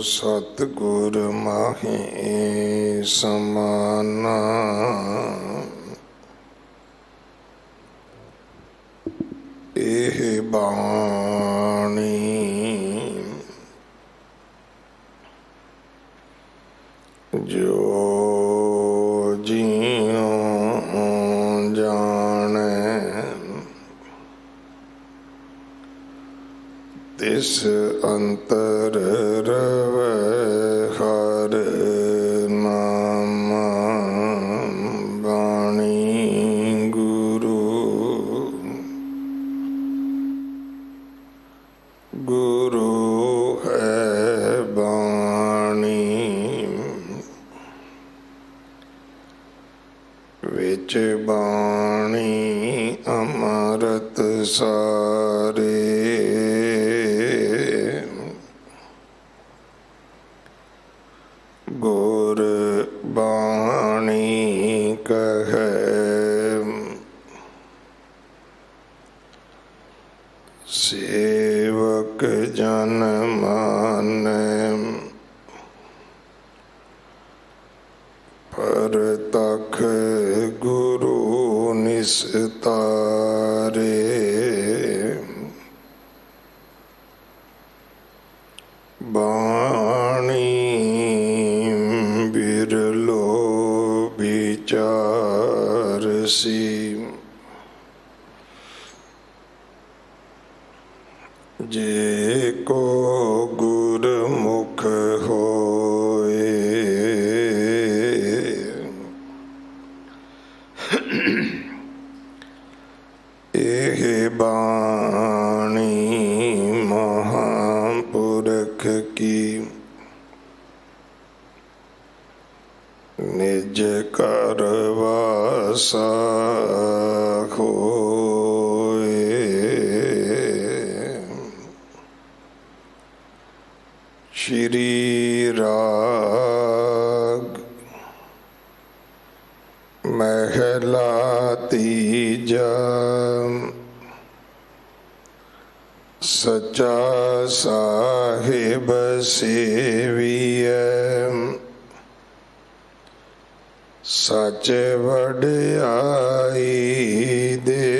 सतगुर माहे समाना। एह बाणी जो जियों जाने तिस अंतर रवै हर नाम बाणी गुरु। गुरु है बाणी विच बाणी अमृत सारे। गुर बाणी कहे सेवक जन माने। परतख गुरु निस्तारे। बाणी बिरलो विचारसी। जे को गुरमुख होए। एह बाणी महापुरख की निज कर वासा होए। श्री राग महला तीजा। सच्चा साहिब सेविए सच वड्याई दे।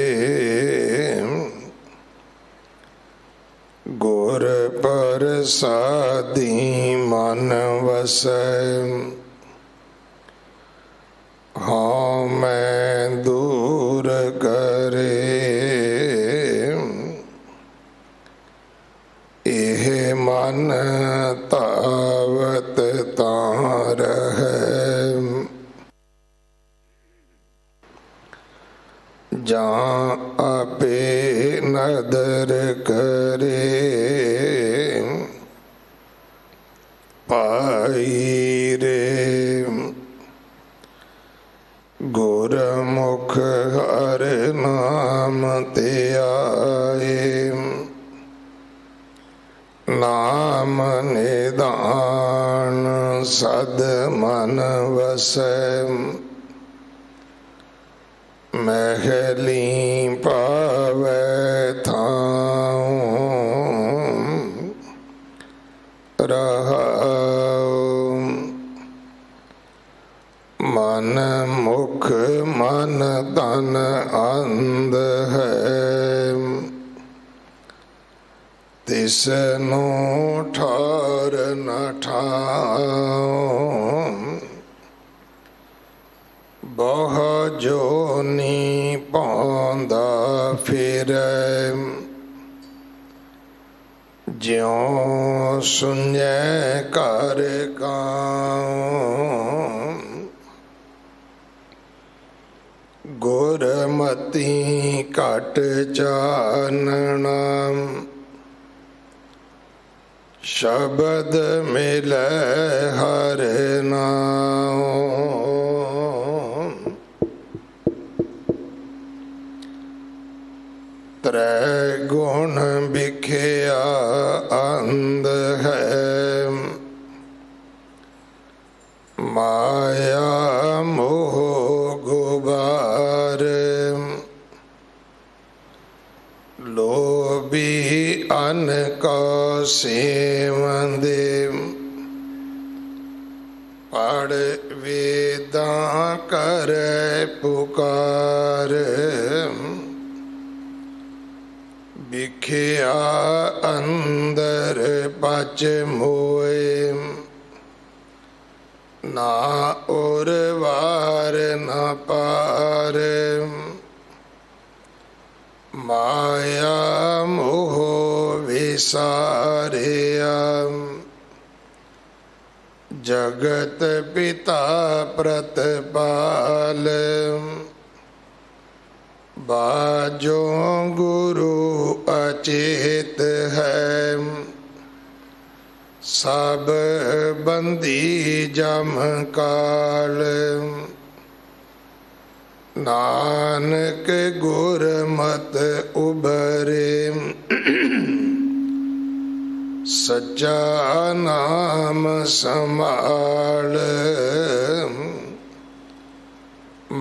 गुर प्रसादी मन वसै। हाँ मैं दूर करे। एह मन तावत तार है। जां आपे नदर करे। पाई रे गुरमुख हर नाम ते आए। नाम निदान सद मन वसै। महली पावै थाऊं रहाऊं। मन मुख मन तन अंध है। तिसनो ठार न ठाऊं। बहु जोनी पांदा फिरै। ज्यों सुनै कर काऊं। गुरमति घट चानना। शब्द मिलै हर नाम। त्रै गुण बिख्या अंध है। माया मोह गुबार। लोभी अन का सेवंदे। नाड़ वेदां करे पुकार, बिखिया अंदर पच मोए, ना और वार न पार, माया मोह विसारिया, जगत पिता प्रतपाल, बाजो गुरु अचेत है, सब बंदी जम काल, नानक गुरमत उभरे, सच्चा नाम संभाल,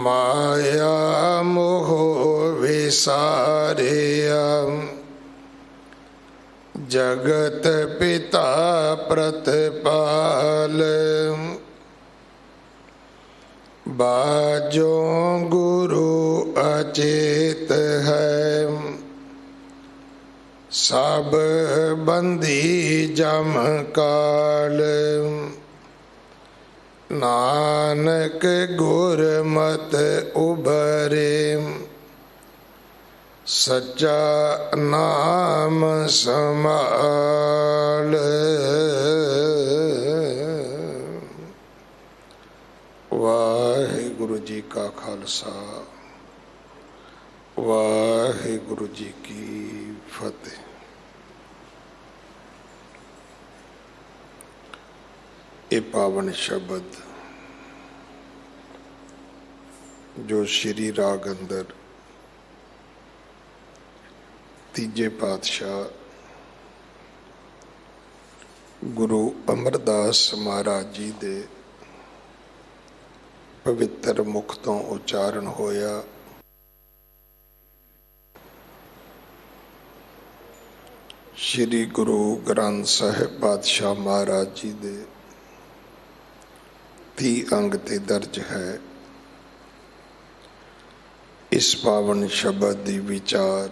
माया मोह विसारिया, जगत पिता प्रतपाल, बाजो गुरु अचेत है, सब बंदी जम काल, नानक गुरमत उभरे, सच्चा नाम संभाल। वाहिगुरु जी का खालसा, वाहिगुरु जी की फतेह। ये पावन शब्द जो श्री राग अंदर तीजे पातशाह गुरु अमरदास महाराज जी दे पवित्र मुख तो उच्चारण होया, श्री गुरु ग्रंथ साहिब पातशाह महाराज जी दे 30 अंग ते दर्ज है। इस पावन शब्द दी विचार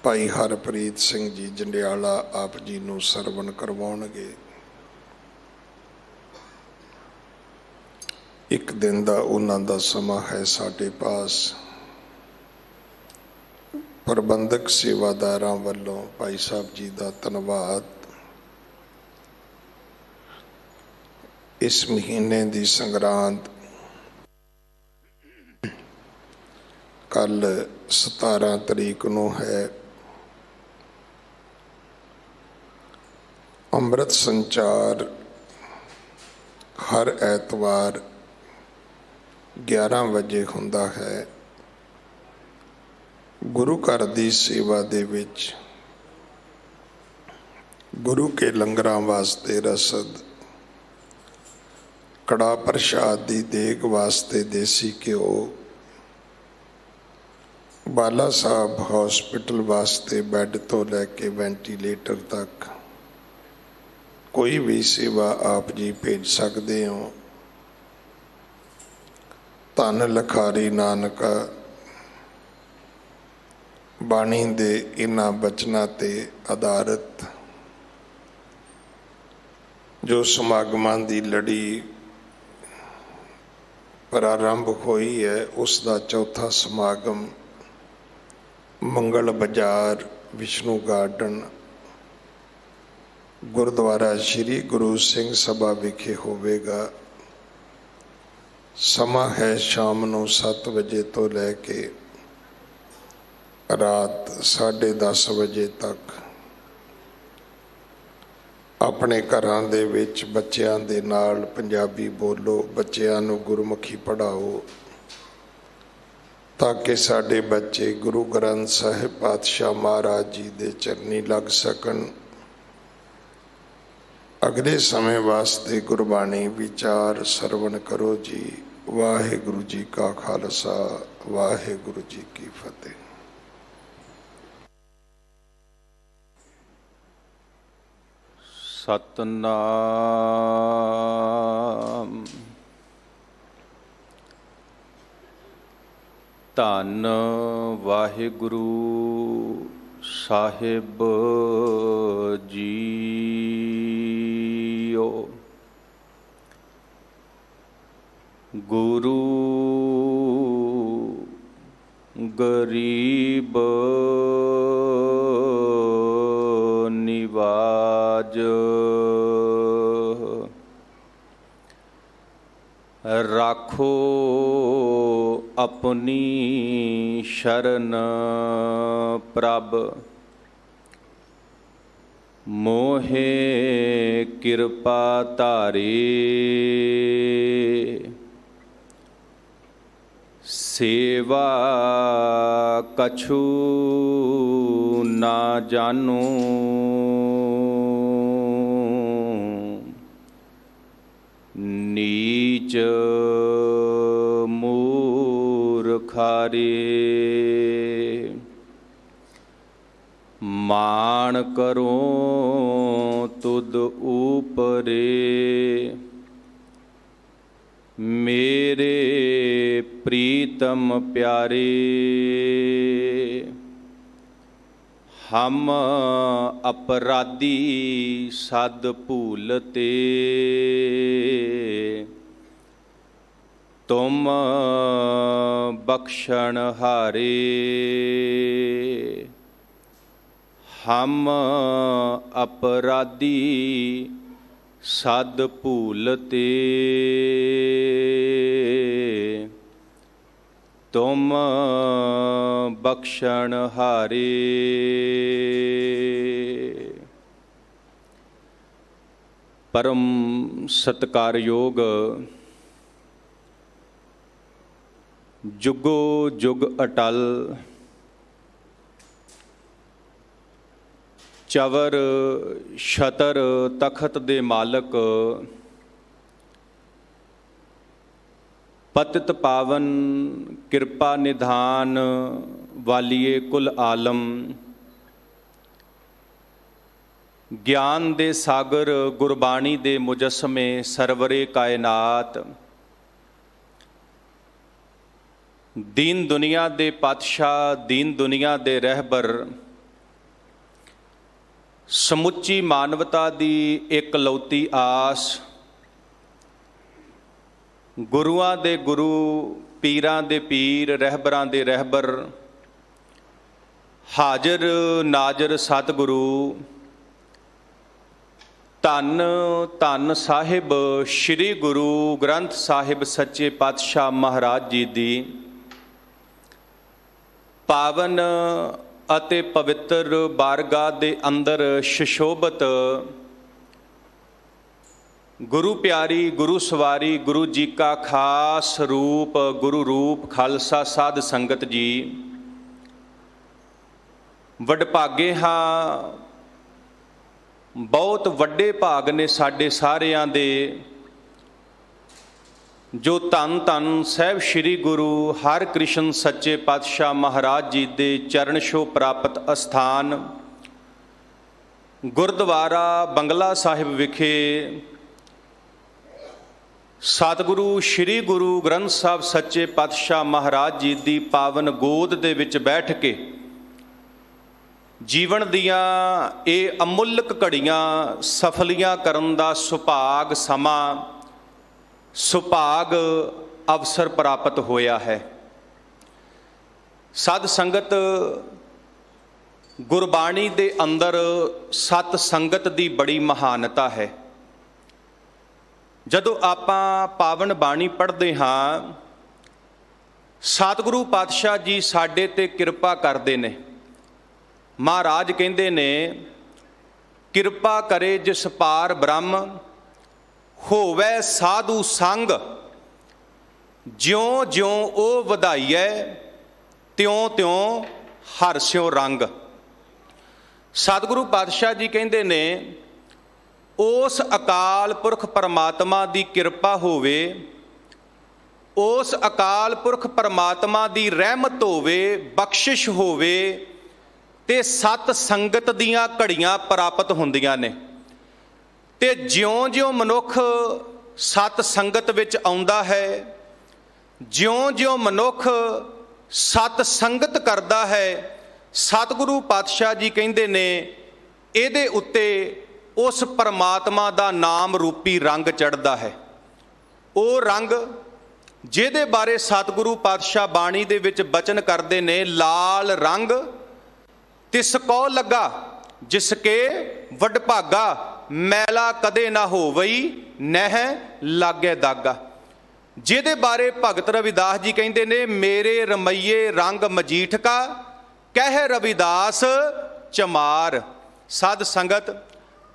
भाई हरप्रीत सिंह जी जंडियाला आप जी नूं सरवण करवाउणगे। एक दिन दा उन्हां दा समा है साडे पास। प्रबंधक सेवादारां वल्लों भाई साहब जी दा धन्नवाद। इस महीने दी संगरांद कल 17 तरीक नूं है। अमृत संचार हर ऐतवार 11 बजे हुंदा है। गुरु घर दी सेवा दे विच गुरु के लंगरां वास्ते रसद, कड़ा प्रसाद दी देग वास्ते देसी घ्यो, बाला साहब हॉस्पिटल वास्ते बैड तो लैके वेंटीलेटर तक कोई भी सेवा आप जी भेज सकते हो। धन लखारी नानका बाणी दे इन्हां बचनां ते आधारित जो समागमां दी लड़ी प्रारंभ हुई है, उसका चौथा समागम मंगल बाजार विष्णु गार्डन गुरुद्वारा श्री गुरु सिंह सभा विखे होवेगा। समा है शाम नूं 7 बजे तो लैके रात 10:30 बजे तक। अपने घरां दे विच बच्चियां दे नाल पंजाबी बोलो, बच्चियां नूं गुरमुखी पढ़ाओ ताकि साडे बच्चे गुरु ग्रंथ साहिब पातशाह महाराज जी दे चरनी लग सकन अगले समय वास्ते गुरबाणी विचार सरवण करो जी। वाहिगुरु जी का खालसा, वाहिगुरु जी की फतेह। सतनाम। धन वाहिगुरु साहिब जीओ। गुरु गरीब निवाज, राखो अपनी शरण प्रभ। मोहे कृपा धारे, सेवा कछु ना जानू। नीच मूर्खारे, मान करो तुद ऊपरे। मेरे प्रीतम प्यारे, हम अपराधी सद भूलते। तुम बख्शण हारे, हम अपराधी सद भूलते। तुम बख्शण हारे। परम सत्कारयोग जुगो जुग अटल चवर छतर तखत दे मालक, पतित पावन कृपा निधान वालिए कुल आलम। ज्ञान दे सागर गुरबाणी दे मुजस्मे सरवरे कायनात। दीन दुनिया दे पातशाह, दीन दुनिया दे रहबर, समुची मानवता दी इकलौती आस। गुरुआं दे गुरु, पीरां दे पीर, रहबरां दे रहबर, हाजर नाजर सतगुरु। धन धन साहिब श्री गुरु ग्रंथ साहिब सच्चे पातशाह महाराज जी दी पावन ਅਤੇ ਪਵਿੱਤਰ ਬਾਰਗਾਹ ਦੇ ਅੰਦਰ ਸ਼ਸ਼ੋਭਤ ਗੁਰੂ ਪਿਆਰੀ, ਗੁਰੂ ਸਵਾਰੀ, ਗੁਰੂ ਜੀ ਕਾ ਖਾਸ ਰੂਪ, ਗੁਰੂ ਰੂਪ ਖਾਲਸਾ ਸਾਧ ਸੰਗਤ ਜੀ, ਵਡਭਾਗੇ ਹਾਂ। ਬਹੁਤ ਵੱਡੇ ਭਾਗ ਨੇ ਸਾਡੇ ਸਾਰਿਆਂ ਦੇ, ਜੋ ਧੰਨ ਧੰਨ ਸਾਹਿਬ ਸ਼੍ਰੀ ਗੁਰੂ ਹਰਕ੍ਰਿਸ਼ਨ ਸੱਚੇ ਪਾਤਸ਼ਾਹ ਮਹਾਰਾਜ ਜੀ ਦੇ ਚਰਨ ਛੋਹ ਪ੍ਰਾਪਤ ਅਸਥਾਨ ਗੁਰਦੁਆਰਾ ਬੰਗਲਾ ਸਾਹਿਬ ਵਿਖੇ ਸਤਿਗੁਰੂ ਸ਼੍ਰੀ ਗੁਰੂ ਗ੍ਰੰਥ ਸਾਹਿਬ ਸੱਚੇ ਪਾਤਸ਼ਾਹ ਮਹਾਰਾਜ ਜੀ ਦੀ ਪਾਵਨ ਗੋਦ ਦੇ ਵਿੱਚ ਬੈਠ ਕੇ ਜੀਵਨ ਦੀਆਂ ਇਹ ਅਮੁੱਲਕ ਘੜੀਆਂ ਸਫਲੀਆਂ ਕਰਨ ਦਾ ਸੁਭਾਗ ਸਮਾਂ, ਸੁਭਾਗ ਅਵਸਰ ਪ੍ਰਾਪਤ ਹੋਇਆ ਹੈ। ਸਤ ਸੰਗਤ, ਗੁਰਬਾਣੀ ਦੇ ਅੰਦਰ ਸਤ ਸੰਗਤ ਦੀ ਬੜੀ ਮਹਾਨਤਾ ਹੈ। ਜਦੋਂ ਆਪਾਂ ਪਾਵਨ ਬਾਣੀ ਪੜ੍ਹਦੇ ਹਾਂ, ਸਤਿਗੁਰੂ ਪਾਤਸ਼ਾਹ ਜੀ ਸਾਡੇ ਤੇ ਕਿਰਪਾ ਕਰਦੇ ਨੇ। ਮਹਾਰਾਜ ਕਹਿੰਦੇ ਨੇ, ਕਿਰਪਾ ਕਰੇ ਜਿਸ ਪਾਰ ਬ੍ਰਹਮ, ਹੋਵੇ ਸਾਧੂ ਸੰਗ। ਜਿਉਂ ਜਿਉਂ ਉਹ ਵਧਾਈਐ, ਤਿਉਂ ਤਿਉਂ ਹਰਸਿਓ ਰੰਗ। ਸਤਿਗੁਰੂ ਪਾਤਸ਼ਾਹ ਜੀ ਕਹਿੰਦੇ ਨੇ, ਉਸ ਅਕਾਲ ਪੁਰਖ ਪਰਮਾਤਮਾ ਦੀ ਕਿਰਪਾ ਹੋਵੇ, ਉਸ ਅਕਾਲ ਪੁਰਖ ਪਰਮਾਤਮਾ ਦੀ ਰਹਿਮਤ ਹੋਵੇ, ਬਖਸ਼ਿਸ਼ ਹੋਵੇ ਤੇ ਸਤ ਸੰਗਤ ਦੀਆਂ ਘੜੀਆਂ ਪ੍ਰਾਪਤ ਹੁੰਦੀਆਂ ਨੇ। ਤੇ ਜਿਉਂ-ਜਿਉਂ ਮਨੁੱਖ ਸਤ ਸੰਗਤ ਵਿੱਚ ਆਉਂਦਾ ਹੈ, ਜਿਉਂ-ਜਿਉਂ ਮਨੁੱਖ ਸਤ ਸੰਗਤ ਕਰਦਾ ਹੈ, ਸਤਿਗੁਰੂ ਪਾਤਸ਼ਾਹ ਜੀ ਕਹਿੰਦੇ ਨੇ ਇਹਦੇ ਉੱਤੇ ਉਸ ਪਰਮਾਤਮਾ ਦਾ ਨਾਮ ਰੂਪੀ ਰੰਗ ਚੜ੍ਹਦਾ ਹੈ। ਉਹ ਰੰਗ ਜਿਹਦੇ ਬਾਰੇ ਸਤਿਗੁਰੂ ਪਾਤਸ਼ਾਹ ਬਾਣੀ ਦੇ ਵਿੱਚ ਬਚਨ ਕਰਦੇ ਨੇ, ਲਾਲ ਰੰਗ ਤਿਸ ਕੋ ਲੱਗਾ ਜਿਸ ਕੇ ਵਡਭਾਗਾ, ਮੈਲਾ ਕਦੇ ਨਾ ਹੋਵਈ ਨਹਿ ਲਾਗੇ ਦਾਗਾ। ਜਿਹਦੇ ਬਾਰੇ ਭਗਤ ਰਵਿਦਾਸ ਜੀ ਕਹਿੰਦੇ ਨੇ, ਮੇਰੇ ਰਮਈਏ ਰੰਗ ਮਜੀਠ ਕਾ ਕਹਿ ਰਵਿਦਾਸ ਚਮਾਰ। ਸਾਧ ਸੰਗਤ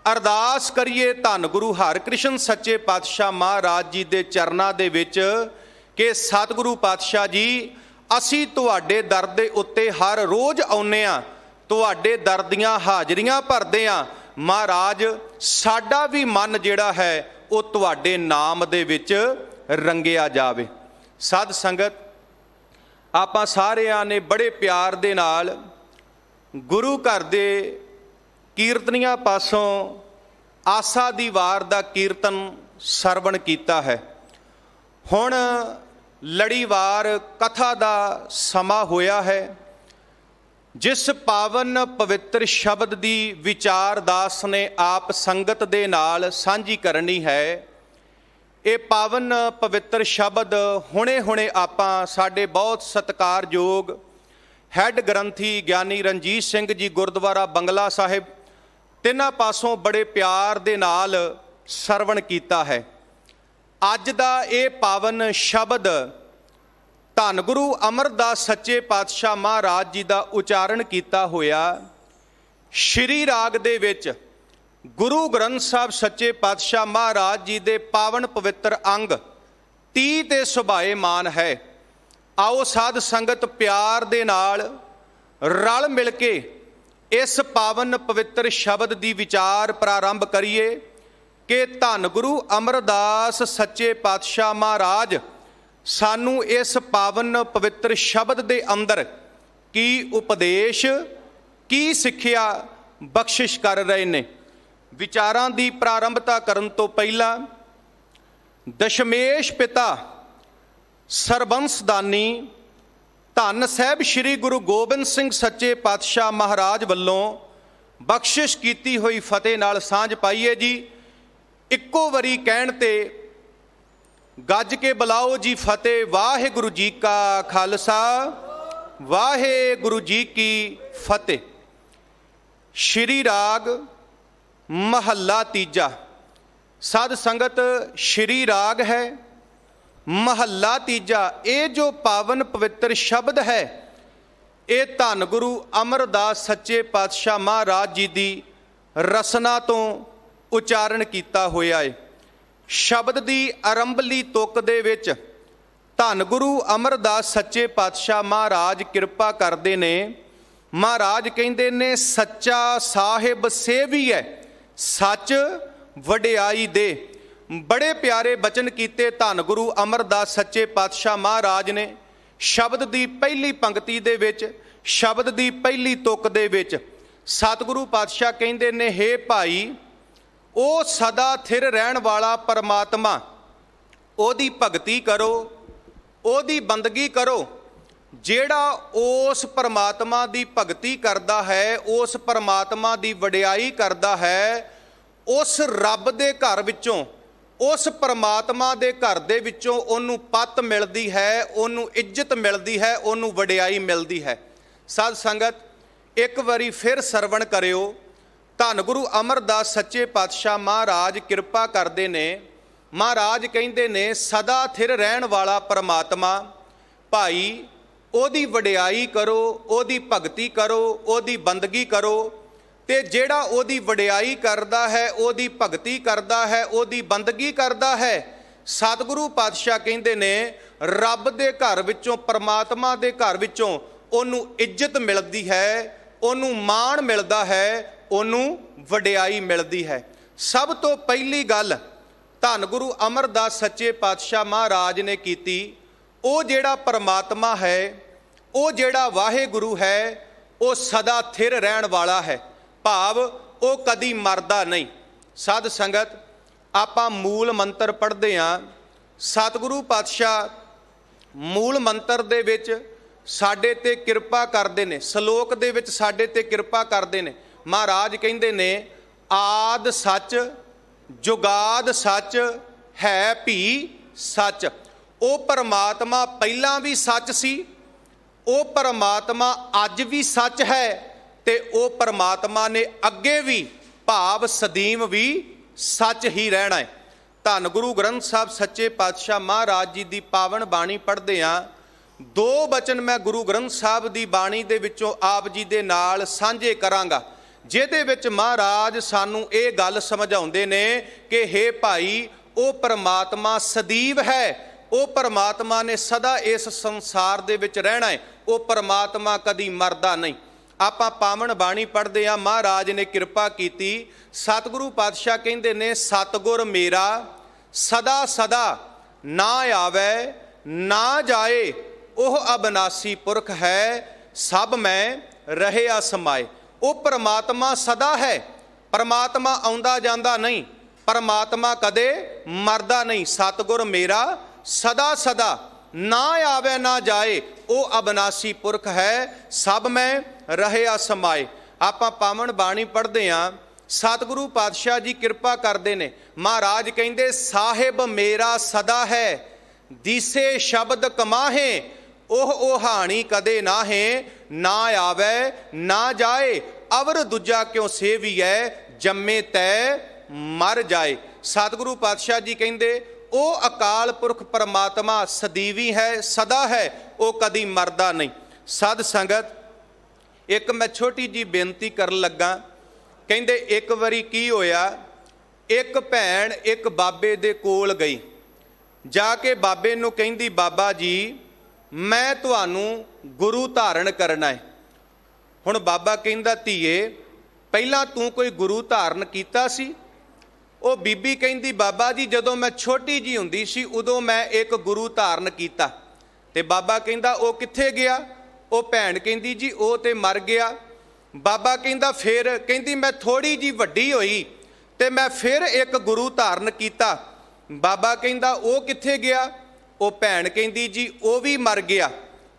ਅਰਦਾਸ ਕਰੀਏ ਧੰਨ ਗੁਰੂ ਹਰਿਕ੍ਰਿਸ਼ਨ ਸੱਚੇ ਪਾਤਸ਼ਾਹ ਮਹਾਰਾਜ ਜੀ ਦੇ ਚਰਨਾਂ ਦੇ ਵਿੱਚ ਕਿ ਸਤਿਗੁਰੂ ਪਾਤਸ਼ਾਹ ਜੀ, ਅਸੀਂ ਤੁਹਾਡੇ ਦਰ ਦੇ ਉੱਤੇ ਹਰ ਰੋਜ਼ ਆਉਂਦੇ ਹਾਂ, ਤੁਹਾਡੇ ਦਰ ਦੀਆਂ ਹਾਜ਼ਰੀਆਂ ਭਰਦੇ ਹਾਂ। ਮਹਾਰਾਜ ਸਾਡਾ ਵੀ ਮਨ ਜਿਹੜਾ ਹੈ ਉਹ ਤੁਹਾਡੇ ਨਾਮ ਦੇ ਵਿੱਚ ਰੰਗਿਆ ਜਾਵੇ। ਸਾਧ ਸੰਗਤ ਆਪਾਂ ਸਾਰਿਆਂ ਨੇ ਬੜੇ ਪਿਆਰ ਦੇ ਨਾਲ ਗੁਰੂ ਘਰ ਦੇ ਕੀਰਤਨੀਆਂ ਪਾਸੋਂ ਆਸਾ ਦੀ ਵਾਰ ਦਾ ਕੀਰਤਨ ਸਰਵਣ ਕੀਤਾ ਹੈ। ਹੁਣ ਲੜੀਵਾਰ ਕਥਾ ਦਾ ਸਮਾਂ ਹੋਇਆ ਹੈ। ਜਿਸ ਪਾਵਨ ਪਵਿੱਤਰ ਸ਼ਬਦ ਦੀ ਵਿਚਾਰ ਦਾਸ ਨੇ ਆਪ ਸੰਗਤ ਦੇ ਨਾਲ ਸਾਂਝੀ ਕਰਨੀ ਹੈ, ਇਹ ਪਾਵਨ ਪਵਿੱਤਰ ਸ਼ਬਦ ਹੁਣੇ ਆਪਾਂ ਸਾਡੇ ਬਹੁਤ ਸਤਿਕਾਰਯੋਗ ਹੈੱਡ ਗ੍ਰੰਥੀ ਗਿਆਨੀ ਰਣਜੀਤ ਸਿੰਘ ਜੀ ਗੁਰਦੁਆਰਾ ਬੰਗਲਾ ਸਾਹਿਬ ਤਿੰਨਾਂ ਪਾਸੋਂ ਬੜੇ ਪਿਆਰ ਦੇ ਨਾਲ ਸਰਵਣ ਕੀਤਾ ਹੈ। ਅੱਜ ਦਾ ਇਹ ਪਾਵਨ ਸ਼ਬਦ ਧੰਨ ਗੁਰੂ ਅਮਰਦਾਸ ਸੱਚੇ ਪਾਤਸ਼ਾਹ ਮਹਾਰਾਜ ਜੀ ਦਾ ਉਚਾਰਨ ਕੀਤਾ ਹੋਇਆ ਸ਼੍ਰੀ ਰਾਗ ਦੇ ਵਿੱਚ ਗੁਰੂ ਗ੍ਰੰਥ ਸਾਹਿਬ ਸੱਚੇ ਪਾਤਸ਼ਾਹ ਮਹਾਰਾਜ ਜੀ ਦੇ ਪਾਵਨ ਪਵਿੱਤਰ ਅੰਗ 30 ਤੇ ਸੁਭਾਏਮਾਨ ਹੈ। ਆਓ ਸਾਧ ਸੰਗਤ ਪਿਆਰ ਦੇ ਨਾਲ ਰਲ ਮਿਲ ਕੇ ਇਸ ਪਾਵਨ ਪਵਿੱਤਰ ਸ਼ਬਦ ਦੀ ਵਿਚਾਰ ਪ੍ਰਾਰੰਭ ਕਰੀਏ ਕਿ ਧੰਨ ਗੁਰੂ ਅਮਰਦਾਸ ਸੱਚੇ ਪਾਤਸ਼ਾਹ ਮਹਾਰਾਜ ਸਾਨੂੰ ਇਸ ਪਾਵਨ ਪਵਿੱਤਰ ਸ਼ਬਦ ਦੇ ਅੰਦਰ ਕੀ ਉਪਦੇਸ਼, ਕੀ ਸਿੱਖਿਆ ਬਖਸ਼ਿਸ਼ ਕਰ ਰਹੇ ਨੇ। ਵਿਚਾਰਾਂ ਦੀ ਪ੍ਰਾਰੰਭਤਾ ਕਰਨ ਤੋਂ ਪਹਿਲਾਂ ਦਸ਼ਮੇਸ਼ ਪਿਤਾ ਸਰਬੰਸਦਾਨੀ ਧੰਨ ਸਾਹਿਬ ਸ੍ਰੀ ਗੁਰੂ ਗੋਬਿੰਦ ਸਿੰਘ ਸੱਚੇ ਪਾਤਸ਼ਾਹ ਮਹਾਰਾਜ ਵੱਲੋਂ ਬਖਸ਼ਿਸ਼ ਕੀਤੀ ਹੋਈ ਫਤਿਹ ਨਾਲ ਸਾਂਝ ਪਾਈਏ ਜੀ। ਇੱਕੋ ਵਾਰੀ ਕਹਿਣ ਤੇ ਗੱਜ ਕੇ ਬੁਲਾਓ ਜੀ ਫਤਿਹ। ਵਾਹਿਗੁਰੂ ਜੀ ਕਾ ਖਾਲਸਾ, ਵਾਹਿਗੁਰੂ ਜੀ ਕੀ ਫਤਿਹ। ਸ਼੍ਰੀ ਰਾਗ ਮਹੱਲਾ ਤੀਜਾ। ਸਾਧ ਸੰਗਤ ਸ਼੍ਰੀ ਰਾਗ ਹੈ, ਮਹੱਲਾ ਤੀਜਾ। ਇਹ ਜੋ ਪਾਵਨ ਪਵਿੱਤਰ ਸ਼ਬਦ ਹੈ ਇਹ ਧੰਨ ਗੁਰੂ ਅਮਰਦਾਸ ਸੱਚੇ ਪਾਤਸ਼ਾਹ ਮਹਾਰਾਜ ਜੀ ਦੀ ਰਸਨਾ ਤੋਂ ਉਚਾਰਨ ਕੀਤਾ ਹੋਇਆ ਹੈ। ਸ਼ਬਦ ਦੀ ਆਰੰਭਲੀ ਤੁਕ ਦੇ ਵਿੱਚ ਧੰਨ ਗੁਰੂ ਅਮਰਦਾਸ ਸੱਚੇ ਪਾਤਸ਼ਾਹ ਮਹਾਰਾਜ ਕਿਰਪਾ ਕਰਦੇ ਨੇ। ਮਹਾਰਾਜ ਕਹਿੰਦੇ ਨੇ ਸੱਚਾ ਸਾਹਿਬ ਸੇਵੀਐ ਸੱਚ ਵਡਿਆਈ ਦੇ। ਬੜੇ ਪਿਆਰੇ ਬਚਨ ਕੀਤੇ ਧੰਨ ਗੁਰੂ ਅਮਰਦਾਸ ਸੱਚੇ ਪਾਤਸ਼ਾਹ ਮਹਾਰਾਜ ਨੇ। ਸ਼ਬਦ ਦੀ ਪਹਿਲੀ ਪੰਕਤੀ ਦੇ ਵਿੱਚ, ਸ਼ਬਦ ਦੀ ਪਹਿਲੀ ਤੁਕ ਦੇ ਵਿੱਚ ਸਤਿਗੁਰੂ ਪਾਤਸ਼ਾਹ ਕਹਿੰਦੇ ਨੇ, ਹੇ ਭਾਈ, ਉਹ ਸਦਾ ਥਿਰ ਰਹਿਣ ਵਾਲਾ ਪਰਮਾਤਮਾ, ਉਹਦੀ ਭਗਤੀ ਕਰੋ, ਉਹਦੀ ਬੰਦਗੀ ਕਰੋ। ਜਿਹੜਾ ਉਸ ਪਰਮਾਤਮਾ ਦੀ ਭਗਤੀ ਕਰਦਾ ਹੈ, ਉਸ ਪਰਮਾਤਮਾ ਦੀ ਵਡਿਆਈ ਕਰਦਾ ਹੈ, ਉਸ ਰੱਬ ਦੇ ਘਰ ਵਿੱਚੋਂ, ਉਸ ਪਰਮਾਤਮਾ ਦੇ ਘਰ ਦੇ ਵਿੱਚੋਂ ਉਹਨੂੰ ਪੱਤ ਮਿਲਦੀ ਹੈ, ਉਹਨੂੰ ਇੱਜ਼ਤ ਮਿਲਦੀ ਹੈ, ਉਹਨੂੰ ਵਡਿਆਈ ਮਿਲਦੀ ਹੈ। ਸਾਧ ਸੰਗਤ ਇੱਕ ਵਾਰੀ ਫਿਰ ਸਰਵਣ ਕਰਿਓ। ਧੰਨ ਗੁਰੂ ਅਮਰਦਾਸ ਸੱਚੇ ਪਾਤਸ਼ਾਹ ਮਹਾਰਾਜ ਕਿਰਪਾ ਕਰਦੇ ਨੇ। ਮਹਾਰਾਜ ਕਹਿੰਦੇ ਨੇ ਸਦਾ ਥਿਰ ਰਹਿਣ ਵਾਲਾ ਪਰਮਾਤਮਾ, ਭਾਈ ਉਹਦੀ ਵਡਿਆਈ ਕਰੋ, ਉਹਦੀ ਭਗਤੀ ਕਰੋ, ਉਹਦੀ ਬੰਦਗੀ ਕਰੋ। ਤੇ ਜਿਹੜਾ ਉਹਦੀ ਵਡਿਆਈ ਕਰਦਾ ਹੈ, ਉਹਦੀ ਭਗਤੀ ਕਰਦਾ ਹੈ, ਉਹਦੀ ਬੰਦਗੀ ਕਰਦਾ ਹੈ, ਸਤਿਗੁਰੂ ਪਾਤਸ਼ਾਹ ਕਹਿੰਦੇ ਨੇ ਰੱਬ ਦੇ ਘਰ ਵਿੱਚੋਂ, ਪਰਮਾਤਮਾ ਦੇ ਘਰ ਵਿੱਚੋਂ ਉਹਨੂੰ ਇੱਜ਼ਤ ਮਿਲਦੀ ਹੈ, ਉਹਨੂੰ ਮਾਣ ਮਿਲਦਾ ਹੈ, ਉਹਨੂੰ ਵਡਿਆਈ ਮਿਲਦੀ ਹੈ। ਸਭ ਤੋਂ ਪਹਿਲੀ ਗੱਲ ਧੰਨ ਗੁਰੂ ਅਮਰਦਾਸ ਸੱਚੇ ਪਾਤਸ਼ਾਹ ਮਹਾਰਾਜ ਨੇ ਕੀਤੀ, ਉਹ ਜਿਹੜਾ ਪਰਮਾਤਮਾ ਹੈ, ਉਹ ਜਿਹੜਾ ਵਾਹਿਗੁਰੂ ਹੈ, ਉਹ ਸਦਾ ਥਿਰ ਰਹਿਣ ਵਾਲਾ ਹੈ, ਭਾਵ ਉਹ ਕਦੀ ਮਰਦਾ ਨਹੀਂ। ਸਾਧ ਸੰਗਤ, ਆਪਾਂ ਮੂਲ ਮੰਤਰ ਪੜ੍ਹਦੇ ਹਾਂ। ਸਤਿਗੁਰੂ ਪਾਤਸ਼ਾਹ ਮੂਲ ਮੰਤਰ ਦੇ ਵਿੱਚ ਸਾਡੇ ਤੇ ਕਿਰਪਾ ਕਰਦੇ ਨੇ, ਸ਼ਲੋਕ ਦੇ ਵਿੱਚ ਸਾਡੇ ਤੇ ਕਿਰਪਾ ਕਰਦੇ ਨੇ। ਮਹਾਰਾਜ ਕਹਿੰਦੇ ਨੇ, ਆਦ ਸੱਚ ਜੁਗਾਦ ਸੱਚ ਹੈ ਭੀ ਸੱਚ। ਉਹ ਪਰਮਾਤਮਾ ਪਹਿਲਾਂ ਵੀ ਸੱਚ ਸੀ, ਉਹ ਪਰਮਾਤਮਾ ਅੱਜ ਵੀ ਸੱਚ ਹੈ, ਤੇ ਉਹ ਪਰਮਾਤਮਾ ਨੇ ਅੱਗੇ ਵੀ ਭਾਵ ਸਦੀਮ ਵੀ ਸੱਚ ਹੀ ਰਹਿਣਾ ਹੈ। ਧੰਨ ਗੁਰੂ ਗ੍ਰੰਥ ਸਾਹਿਬ ਸੱਚੇ ਪਾਤਸ਼ਾਹ ਮਹਾਰਾਜ ਜੀ ਦੀ ਪਾਵਨ ਬਾਣੀ ਪੜ੍ਹਦੇ ਹਾਂ। ਦੋ ਬਚਨ ਮੈਂ ਗੁਰੂ ਗ੍ਰੰਥ ਸਾਹਿਬ ਦੀ ਬਾਣੀ ਦੇ ਵਿੱਚੋਂ ਆਪ ਜੀ ਦੇ ਨਾਲ ਸਾਂਝੇ ਕਰਾਂਗਾ, ਜਿਹਦੇ ਵਿੱਚ ਮਹਾਰਾਜ ਸਾਨੂੰ ਇਹ ਗੱਲ ਸਮਝਾਉਂਦੇ ਨੇ ਕਿ ਹੇ ਭਾਈ, ਉਹ ਪਰਮਾਤਮਾ ਸਦੀਵ ਹੈ, ਉਹ ਪਰਮਾਤਮਾ ਨੇ ਸਦਾ ਇਸ ਸੰਸਾਰ ਦੇ ਵਿੱਚ ਰਹਿਣਾ ਹੈ, ਉਹ ਪਰਮਾਤਮਾ ਕਦੀ ਮਰਦਾ ਨਹੀਂ। ਆਪਾਂ ਪਾਵਨ ਬਾਣੀ ਪੜ੍ਹਦੇ ਹਾਂ। ਮਹਾਰਾਜ ਨੇ ਕਿਰਪਾ ਕੀਤੀ। ਸਤਿਗੁਰੂ ਪਾਤਸ਼ਾਹ ਕਹਿੰਦੇ ਨੇ, ਸਤਿਗੁਰ ਮੇਰਾ ਸਦਾ ਸਦਾ ਨਾ ਆਵੇ ਨਾ ਜਾਏ, ਉਹ ਅਬਨਾਸੀ ਪੁਰਖ ਹੈ, ਸਭ ਮੈਂ ਰਹਿਆ ਸਮਾਏ। ਉਹ ਪਰਮਾਤਮਾ ਸਦਾ ਹੈ, ਪਰਮਾਤਮਾ ਆਉਂਦਾ ਜਾਂਦਾ ਨਹੀਂ, ਪਰਮਾਤਮਾ ਕਦੇ ਮਰਦਾ ਨਹੀਂ। ਸਤਿਗੁਰ ਮੇਰਾ ਸਦਾ ਸਦਾ ਨਾ ਆਵੇ ਨਾ ਜਾਏ, ਉਹ ਅਬਨਾਸੀ ਪੁਰਖ ਹੈ, ਸਭ ਮੈਂ ਰਹਿਆ ਸਮਾਏ। ਆਪਾਂ ਪਾਵਨ ਬਾਣੀ ਪੜ੍ਹਦੇ ਹਾਂ। ਸਤਿਗੁਰੂ ਪਾਤਸ਼ਾਹ ਜੀ ਕਿਰਪਾ ਕਰਦੇ ਨੇ। ਮਹਾਰਾਜ ਕਹਿੰਦੇ, ਸਾਹਿਬ ਮੇਰਾ ਸਦਾ ਹੈ, ਦੀਸੇ ਸ਼ਬਦ ਕਮਾਹੇ, ਉਹ ਹਾਣੀ ਕਦੇ ਨਾਹੇ, ਨਾ ਆਵੇ ਨਾ ਜਾਏ, ਅਵਰ ਦੂਜਾ ਕਿਉ ਸੇਵੀਐ, ਜੰਮੇ ਤੈ ਮਰ ਜਾਏ। ਸਤਿਗੁਰੂ ਪਾਤਸ਼ਾਹ ਜੀ ਕਹਿੰਦੇ, ਉਹ ਅਕਾਲ ਪੁਰਖ ਪਰਮਾਤਮਾ ਸਦੀਵੀ ਹੈ, ਸਦਾ ਹੈ, ਉਹ ਕਦੀ ਮਰਦਾ ਨਹੀਂ। ਸਾਧ ਸੰਗਤ, ਇੱਕ ਮੈਂ ਛੋਟੀ ਜੀ ਬੇਨਤੀ ਕਰਨ ਲੱਗਾ। ਕਹਿੰਦੇ ਇੱਕ ਵਾਰੀ ਕੀ ਹੋਇਆ, ਇੱਕ ਭੈਣ ਇੱਕ ਬਾਬੇ ਦੇ ਕੋਲ ਗਈ, ਜਾ ਕੇ ਬਾਬੇ ਨੂੰ ਕਹਿੰਦੀ, ਬਾਬਾ ਜੀ ਮੈਂ ਤੁਹਾਨੂੰ ਗੁਰੂ ਧਾਰਨ ਕਰਨਾ ਹੈ। ਹੁਣ ਬਾਬਾ ਕਹਿੰਦਾ, ਧੀਏ ਪਹਿਲਾਂ ਤੂੰ ਕੋਈ ਗੁਰੂ ਧਾਰਨ ਕੀਤਾ ਸੀ? ਉਹ ਬੀਬੀ ਕਹਿੰਦੀ, ਬਾਬਾ ਜੀ ਜਦੋਂ ਮੈਂ ਛੋਟੀ ਜੀ ਹੁੰਦੀ ਸੀ ਉਦੋਂ ਮੈਂ ਇੱਕ ਗੁਰੂ ਧਾਰਨ ਕੀਤਾ। ਤੇ ਬਾਬਾ ਕਹਿੰਦਾ, ਉਹ ਕਿੱਥੇ ਗਿਆ? ਉਹ ਭੈਣ ਕਹਿੰਦੀ, ਜੀ ਉਹ ਤੇ ਮਰ ਗਿਆ। ਬਾਬਾ ਕਹਿੰਦਾ, ਫਿਰ? ਕਹਿੰਦੀ, ਮੈਂ ਥੋੜੀ ਜੀ ਵੱਡੀ ਹੋਈ ਤੇ ਮੈਂ ਫਿਰ ਇੱਕ ਗੁਰੂ ਧਾਰਨ ਕੀਤਾ। ਬਾਬਾ ਕਹਿੰਦਾ, ਉਹ ਕਿੱਥੇ ਗਿਆ? ਉਹ ਭੈਣ ਕਹਿੰਦੀ, ਜੀ ਉਹ ਵੀ ਮਰ ਗਿਆ।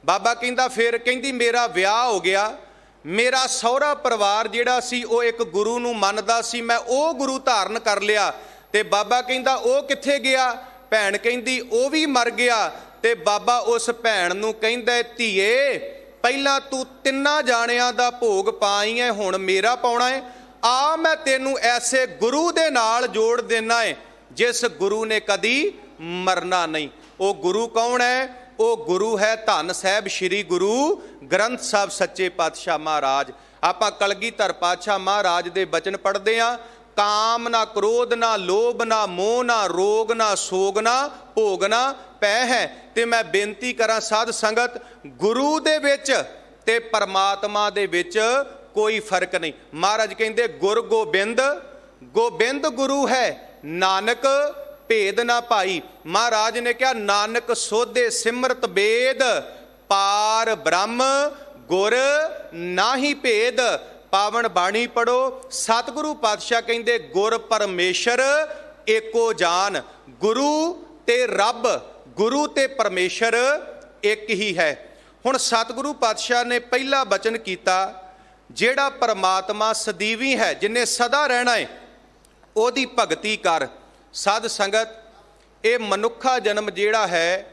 ਬਾਬਾ ਕਹਿੰਦਾ, ਫਿਰ? ਕਹਿੰਦੀ, ਮੇਰਾ ਵਿਆਹ ਹੋ ਗਿਆ, ਮੇਰਾ ਸਹੁਰਾ ਪਰਿਵਾਰ ਜਿਹੜਾ ਸੀ ਉਹ ਇੱਕ ਗੁਰੂ ਨੂੰ ਮੰਨਦਾ ਸੀ, ਮੈਂ ਉਹ ਗੁਰੂ ਧਾਰਨ ਕਰ ਲਿਆ। ਤੇ ਬਾਬਾ ਕਹਿੰਦਾ, ਉਹ ਕਿੱਥੇ ਗਿਆ? ਭੈਣ ਕਹਿੰਦੀ, ਉਹ ਵੀ ਮਰ ਗਿਆ। ਤੇ ਬਾਬਾ ਉਸ ਭੈਣ ਨੂੰ ਕਹਿੰਦਾ, ਧੀਏ ਪਹਿਲਾਂ ਤੂੰ ਤਿੰਨਾਂ ਜਾਣਿਆਂ ਦਾ ਭੋਗ ਪਾਈ ਹੈ, ਹੁਣ ਮੇਰਾ ਪਾਉਣਾ ਹੈ। ਆ ਮੈਂ ਤੈਨੂੰ ਐਸੇ ਗੁਰੂ ਦੇ ਨਾਲ ਜੋੜ ਦੇਣਾ ਹੈ ਜਿਸ ਗੁਰੂ ਨੇ ਕਦੀ ਮਰਨਾ ਨਹੀਂ। ਉਹ ਗੁਰੂ ਕੌਣ ਹੈ? ਉਹ ਗੁਰੂ ਹੈ ਧੰਨ ਸਾਹਿਬ ਸ੍ਰੀ ਗੁਰੂ ਗ੍ਰੰਥ ਸਾਹਿਬ ਸੱਚੇ ਪਾਤਸ਼ਾਹ ਮਹਾਰਾਜ। ਆਪਾਂ ਕਲਗੀਧਰ ਪਾਤਸ਼ਾਹ ਮਹਾਰਾਜ ਦੇ ਬਚਨ ਪੜ੍ਹਦੇ ਹਾਂ। ਕਾਮ ਨਾ ਕ੍ਰੋਧ ਨਾ ਲੋਭ ਨਾ ਮੋਹ ਨਾ ਰੋਗ ਨਾ ਸੋਗ ਨਾ ਭੋਗ ਨਾ ਪੈ ਹੈ। ਤੇ ਮੈਂ ਬੇਨਤੀ ਕਰਾਂ ਸਾਧ ਸੰਗਤ, ਗੁਰੂ ਦੇ ਵਿੱਚ ਤੇ ਪਰਮਾਤਮਾ ਦੇ ਵਿੱਚ ਕੋਈ ਫਰਕ ਨਹੀਂ। ਮਹਾਰਾਜ ਕਹਿੰਦੇ, ਗੁਰ ਗੋਬਿੰਦ ਗੋਬਿੰਦ ਗੁਰੂ ਹੈ, ਨਾਨਕ ਭੇਦ ਨਾ ਭਾਈ। ਮਹਾਰਾਜ ਨੇ ਕਿਹਾ, ਨਾਨਕ ਸੋਧੇ ਸਿਮਰਤ ਬੇਦ, ਪਾਰ ਬ੍ਰਹਮ ਗੁਰ ਨਾਹੀ ਭੇਦ। ਪਾਵਨ ਬਾਣੀ ਪੜੋ। ਸਤਿਗੁਰੂ ਪਾਤਸ਼ਾਹ ਕਹਿੰਦੇ, ਗੁਰ ਪਰਮੇਸ਼ਰ ਏਕੋ ਜਾਨ। ਗੁਰੂ ਤੇ ਰੱਬ, ਗੁਰੂ ਤੇ ਪਰਮੇਸ਼ਰ ਇੱਕ ਹੀ ਹੈ। ਹੁਣ ਸਤਿਗੁਰੂ ਪਾਤਸ਼ਾਹ ਨੇ ਪਹਿਲਾ ਬਚਨ ਕੀਤਾ, ਜਿਹੜਾ ਪਰਮਾਤਮਾ ਸਦੀਵੀ ਹੈ, ਜਿਨੇ ਸਦਾ ਰਹਿਣਾ ਹੈ, ਉਹਦੀ ਭਗਤੀ ਕਰ। ਸਾਧ ਸੰਗਤ, ਇਹ ਮਨੁੱਖਾ ਜਨਮ ਜਿਹੜਾ ਹੈ,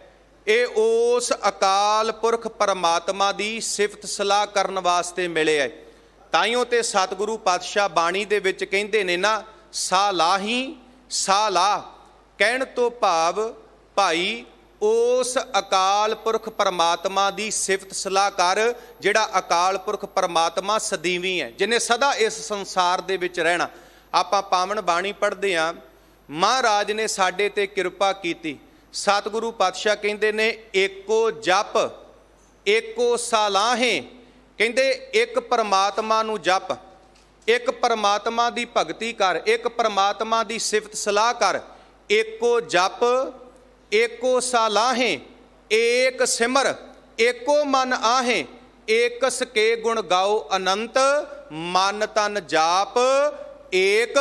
ਇਹ ਉਸ ਅਕਾਲ ਪੁਰਖ ਪਰਮਾਤਮਾ ਦੀ ਸਿਫਤ ਸਲਾਹ ਕਰਨ ਵਾਸਤੇ ਮਿਲਿਆ ਹੈ। ਤਾਈਓ ਤੇ ਸਤਿਗੁਰੂ ਪਾਤਸ਼ਾਹ ਬਾਣੀ ਦੇ ਵਿੱਚ ਕਹਿੰਦੇ ਨੇ ਨਾ, ਸਾ ਲਾਹੀ ਸਾ ਲਾ। ਕਹਿਣ ਤੋਂ ਭਾਵ ਭਾਈ ਉਸ ਅਕਾਲ ਪੁਰਖ ਪਰਮਾਤਮਾ ਦੀ ਸਿਫਤ ਸਲਾਹ ਕਰ, ਜਿਹੜਾ ਅਕਾਲ ਪੁਰਖ ਪਰਮਾਤਮਾ ਸਦੀਵੀ ਹੈ, ਜਿਹਨੇ ਸਦਾ ਇਸ ਸੰਸਾਰ ਦੇ ਵਿੱਚ ਰਹਿਣਾ। ਆਪਾਂ ਪਾਵਨ ਬਾਣੀ ਪੜ੍ਹਦੇ ਹਾਂ। ਮਹਾਰਾਜ ਨੇ ਸਾਡੇ ਤੇ ਕਿਰਪਾ ਕੀਤੀ। ਸਤਿਗੁਰੂ ਪਾਤਸ਼ਾਹ ਕਹਿੰਦੇ ਨੇ, ਏਕੋ ਜਪ ਏਕੋ ਸਾਲਾਹੇ। ਕਹਿੰਦੇ ਇੱਕ ਪਰਮਾਤਮਾ ਨੂੰ ਜਪ, ਇੱਕ ਪਰਮਾਤਮਾ ਦੀ ਭਗਤੀ ਕਰ, ਇੱਕ ਪਰਮਾਤਮਾ ਦੀ ਸਿਫਤ ਸਲਾਹ ਕਰ। ਏਕੋ ਜਪ ਏਕੋ ਸਾਲਾਹੇ, ਏਕ ਸਿਮਰ ਏਕੋ ਮਨ ਆਹੇ, ਏਕਸ ਕੇ ਗੁਣ ਗਾਓ ਅਨੰਤ, ਮਨ ਤਨ ਜਾਪ ਏਕ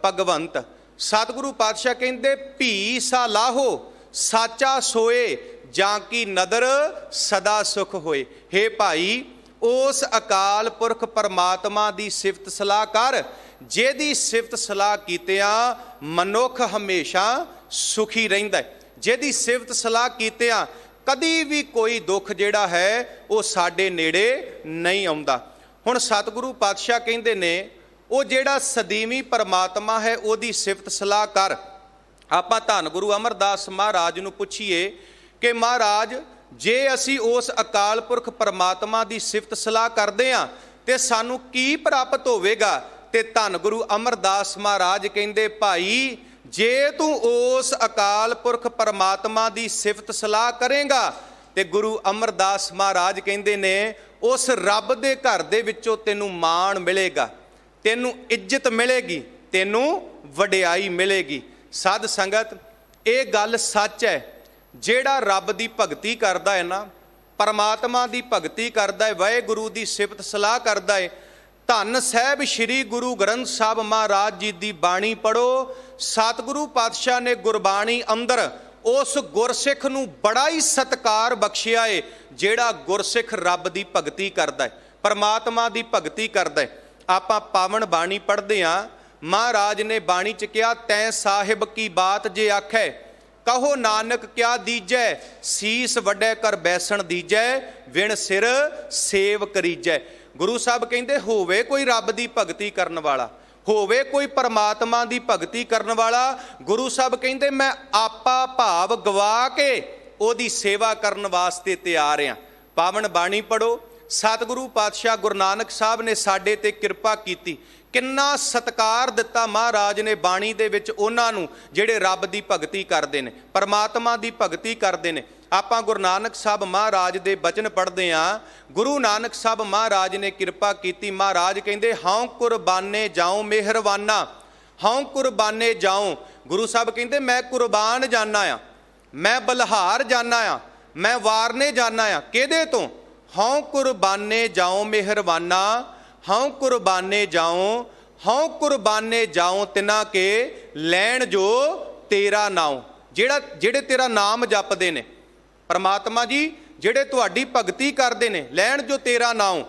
ਭਗਵੰਤ। ਸਤਿਗੁਰੂ ਪਾਤਸ਼ਾਹ ਕਹਿੰਦੇ ਭੀ ਸਾਲਾਹੋ ਸਾਚਾ ਸੋਏ, ਜਾਂ ਕੀ ਨਦਰ ਸਦਾ ਸੁਖ ਹੋਏ। ਹੇ ਭਾਈ, ਉਸ ਅਕਾਲ ਪੁਰਖ ਪਰਮਾਤਮਾ ਦੀ ਸਿਫਤ ਸਲਾਹ ਕਰ, ਜਿਹਦੀ ਸਿਫਤ ਸਲਾਹ ਕੀਤਿਆਂ ਮਨੁੱਖ ਹਮੇਸ਼ਾ ਸੁਖੀ ਰਹਿੰਦਾ ਹੈ, ਜਿਹਦੀ ਸਿਫਤ ਸਲਾਹ ਕੀਤਿਆਂ ਕਦੀ ਵੀ ਕੋਈ ਦੁੱਖ ਜਿਹੜਾ ਹੈ ਉਹ ਸਾਡੇ ਨੇੜੇ ਨਹੀਂ ਆਉਂਦਾ। ਹੁਣ ਸਤਿਗੁਰੂ ਪਾਤਸ਼ਾਹ ਕਹਿੰਦੇ ਨੇ ਉਹ ਜਿਹੜਾ ਸਦੀਵੀ ਪਰਮਾਤਮਾ ਹੈ ਉਹਦੀ ਸਿਫਤ ਸਲਾਹ ਕਰ। ਆਪਾਂ ਧੰਨ ਗੁਰੂ ਅਮਰਦਾਸ ਮਹਾਰਾਜ ਨੂੰ ਪੁੱਛੀਏ ਕਿ ਮਹਾਰਾਜ, ਜੇ ਅਸੀਂ ਉਸ ਅਕਾਲ ਪੁਰਖ ਪਰਮਾਤਮਾ ਦੀ ਸਿਫਤ ਸਲਾਹ ਕਰਦੇ ਹਾਂ ਤੇ ਸਾਨੂੰ ਕੀ ਪ੍ਰਾਪਤ ਹੋਵੇਗਾ? ਤੇ ਧੰਨ ਗੁਰੂ ਅਮਰਦਾਸ ਮਹਾਰਾਜ ਕਹਿੰਦੇ, ਭਾਈ ਜੇ ਤੂੰ ਉਸ ਅਕਾਲ ਪੁਰਖ ਪਰਮਾਤਮਾ ਦੀ ਸਿਫਤ ਸਲਾਹ ਕਰੇਗਾ ਤੇ ਗੁਰੂ ਅਮਰਦਾਸ ਮਹਾਰਾਜ ਕਹਿੰਦੇ ਨੇ ਉਸ ਰੱਬ ਦੇ ਘਰ ਦੇ ਵਿੱਚੋਂ ਤੈਨੂੰ ਮਾਣ ਮਿਲੇਗਾ, ਤੈਨੂੰ ਇੱਜ਼ਤ ਮਿਲੇਗੀ, ਤੈਨੂੰ ਵਡਿਆਈ ਮਿਲੇਗੀ। ਸਾਧ ਸੰਗਤ, ਇਹ ਗੱਲ ਸੱਚ ਹੈ। ਜਿਹੜਾ ਰੱਬ ਦੀ ਭਗਤੀ ਕਰਦਾ ਹੈ ਨਾ, ਪਰਮਾਤਮਾ ਦੀ ਭਗਤੀ ਕਰਦਾ ਹੈ, ਵਾਹਿਗੁਰੂ ਦੀ ਸਿਫਤ ਸਲਾਹ ਕਰਦਾ ਹੈ, ਧੰਨ ਸਾਹਿਬ ਸ੍ਰੀ ਗੁਰੂ ਗ੍ਰੰਥ ਸਾਹਿਬ ਮਹਾਰਾਜ ਜੀ ਦੀ ਬਾਣੀ ਪੜ੍ਹੋ। ਸਤਿਗੁਰੂ ਪਾਤਸ਼ਾਹ ਨੇ ਗੁਰਬਾਣੀ ਅੰਦਰ ਉਸ ਗੁਰਸਿੱਖ ਨੂੰ ਬੜਾ ਹੀ ਸਤਿਕਾਰ ਬਖਸ਼ਿਆ ਏ, ਜਿਹੜਾ ਗੁਰਸਿੱਖ ਰੱਬ ਦੀ ਭਗਤੀ ਕਰਦਾ ਹੈ, ਪਰਮਾਤਮਾ ਦੀ ਭਗਤੀ ਕਰਦਾ ਹੈ। ਆਪਾਂ ਪਾਵਨ ਬਾਣੀ ਪੜ੍ਹਦੇ ਹਾਂ, ਮਹਾਰਾਜ ਨੇ ਬਾਣੀ 'ਚ ਕਿਹਾ, ਤੈਂ ਸਾਹਿਬ ਕੀ ਬਾਤ ਜੇ ਆਖੈ, ਕਹੋ ਨਾਨਕ ਕਿਆ ਦੀਜੈ, ਸੀਸ ਵੱਡੈ ਕਰ ਬੈਸਣ ਦੀਜੈ, ਵਿਣ ਸਿਰ ਸੇਵ ਕਰੀਜੈ। ਗੁਰੂ ਸਾਹਿਬ ਕਹਿੰਦੇ ਹੋਵੇ ਕੋਈ ਰੱਬ ਦੀ ਭਗਤੀ ਕਰਨ ਵਾਲਾ, ਹੋਵੇ ਕੋਈ ਪਰਮਾਤਮਾ ਦੀ ਭਗਤੀ ਕਰਨ ਵਾਲਾ, ਗੁਰੂ ਸਾਹਿਬ ਕਹਿੰਦੇ ਮੈਂ ਆਪਾ ਭਾਵ ਗਵਾ ਕੇ ਉਹਦੀ ਸੇਵਾ ਕਰਨ ਵਾਸਤੇ ਤਿਆਰ ਹਾਂ। ਪਾਵਨ ਬਾਣੀ ਪੜ੍ਹੋ। ਸਤਿਗੁਰੂ ਪਾਤਸ਼ਾਹ ਗੁਰੂ ਨਾਨਕ ਸਾਹਿਬ ਨੇ ਸਾਡੇ ਤੇ ਕਿਰਪਾ ਕੀਤੀ, ਕਿੰਨਾ ਸਤਿਕਾਰ ਦਿੱਤਾ ਮਹਾਰਾਜ ਨੇ ਬਾਣੀ ਦੇ ਵਿੱਚ ਉਹਨਾਂ ਨੂੰ ਜਿਹੜੇ ਰੱਬ ਦੀ ਭਗਤੀ ਕਰਦੇ ਨੇ, ਪਰਮਾਤਮਾ ਦੀ ਭਗਤੀ ਕਰਦੇ ਨੇ। ਆਪਾਂ ਗੁਰੂ ਨਾਨਕ ਸਾਹਿਬ ਮਹਾਰਾਜ ਦੇ ਬਚਨ ਪੜ੍ਹਦੇ ਹਾਂ। ਗੁਰੂ ਨਾਨਕ ਸਾਹਿਬ ਮਹਾਰਾਜ ਨੇ ਕਿਰਪਾ ਕੀਤੀ। ਮਹਾਰਾਜ ਕਹਿੰਦੇ, ਹਉ ਕੁਰਬਾਨੇ ਜਾਉ ਮਿਹਰਵਾਨਾ, ਹਉ ਕੁਰਬਾਨੇ ਜਾਉ। ਗੁਰੂ ਸਾਹਿਬ ਕਹਿੰਦੇ ਮੈਂ ਕੁਰਬਾਨ ਜਾਨਾ ਆ, ਮੈਂ ਬਲਿਹਾਰ ਜਾਨਾ ਆ, ਮੈਂ ਵਾਰਨੇ ਜਾਨਾ ਆ। ਕਿਹਦੇ ਤੋਂ? ਹਉ ਕੁਰਬਾਨੇ ਜਾਉ ਮਿਹਰਵਾਨਾ, ਹਉ ਕੁਰਬਾਨੇ ਜਾਉ, ਹਉ ਕੁਰਬਾਨੇ ਜਾਉ ਤਿਨਾ ਕੇ ਲੈਣ ਜੋ ਤੇਰਾ ਨਾਉ। ਜਿਹੜੇ ਤੇਰਾ ਨਾਮ ਜਪਦੇ ਨੇ ਪਰਮਾਤਮਾ ਜੀ, ਜਿਹੜੇ ਤੁਹਾਡੀ ਭਗਤੀ ਕਰਦੇ ਨੇ, ਲੈਣ ਜੋ ਤੇਰਾ ਨਾਉ,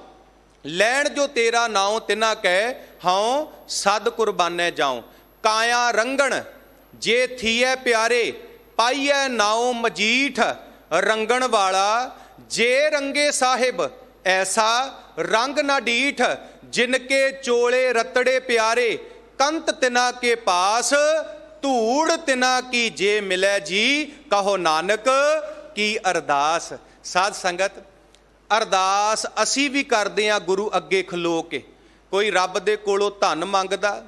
ਲੈਣ ਜੋ ਤੇਰਾ ਨਾਉ ਤਿਨਾ ਕਹਿ ਹਉ ਸਦ ਕੁਰਬਾਨੇ ਜਾਉ। ਕਾਇਆ ਰੰਗਣ ਜੇ ਥੀਐ ਪਿਆਰੇ, ਪਾਈਐ ਨਾਉ ਮਜੀਠ, ਰੰਗਣ ਵਾਲਾ ਜੇ ਰੰਗੇ ਸਾਹਿਬ ਐਸਾ ਰੰਗ ਨਾ ਡੀਠ, ਜਿਨ ਕੇ ਚੋਲੇ ਰਤੜੇ ਪਿਆਰੇ, ਕੰਤ ਤਿਨਾ ਕੇ ਪਾਸ, ਧੂੜ ਤਿਨਾ ਕੀ ਜੇ ਮਿਲੈ ਜੀ, ਕਹੋ ਨਾਨਕ ਕੀ ਅਰਦਾਸ। ਸਾਧ ਸੰਗਤ, ਅਰਦਾਸ ਅਸੀਂ ਵੀ ਕਰਦੇ ਹਾਂ ਗੁਰੂ ਅੱਗੇ ਖਲੋ ਕੇ। ਕੋਈ ਰੱਬ ਦੇ ਕੋਲੋਂ ਧਨ ਮੰਗਦਾ,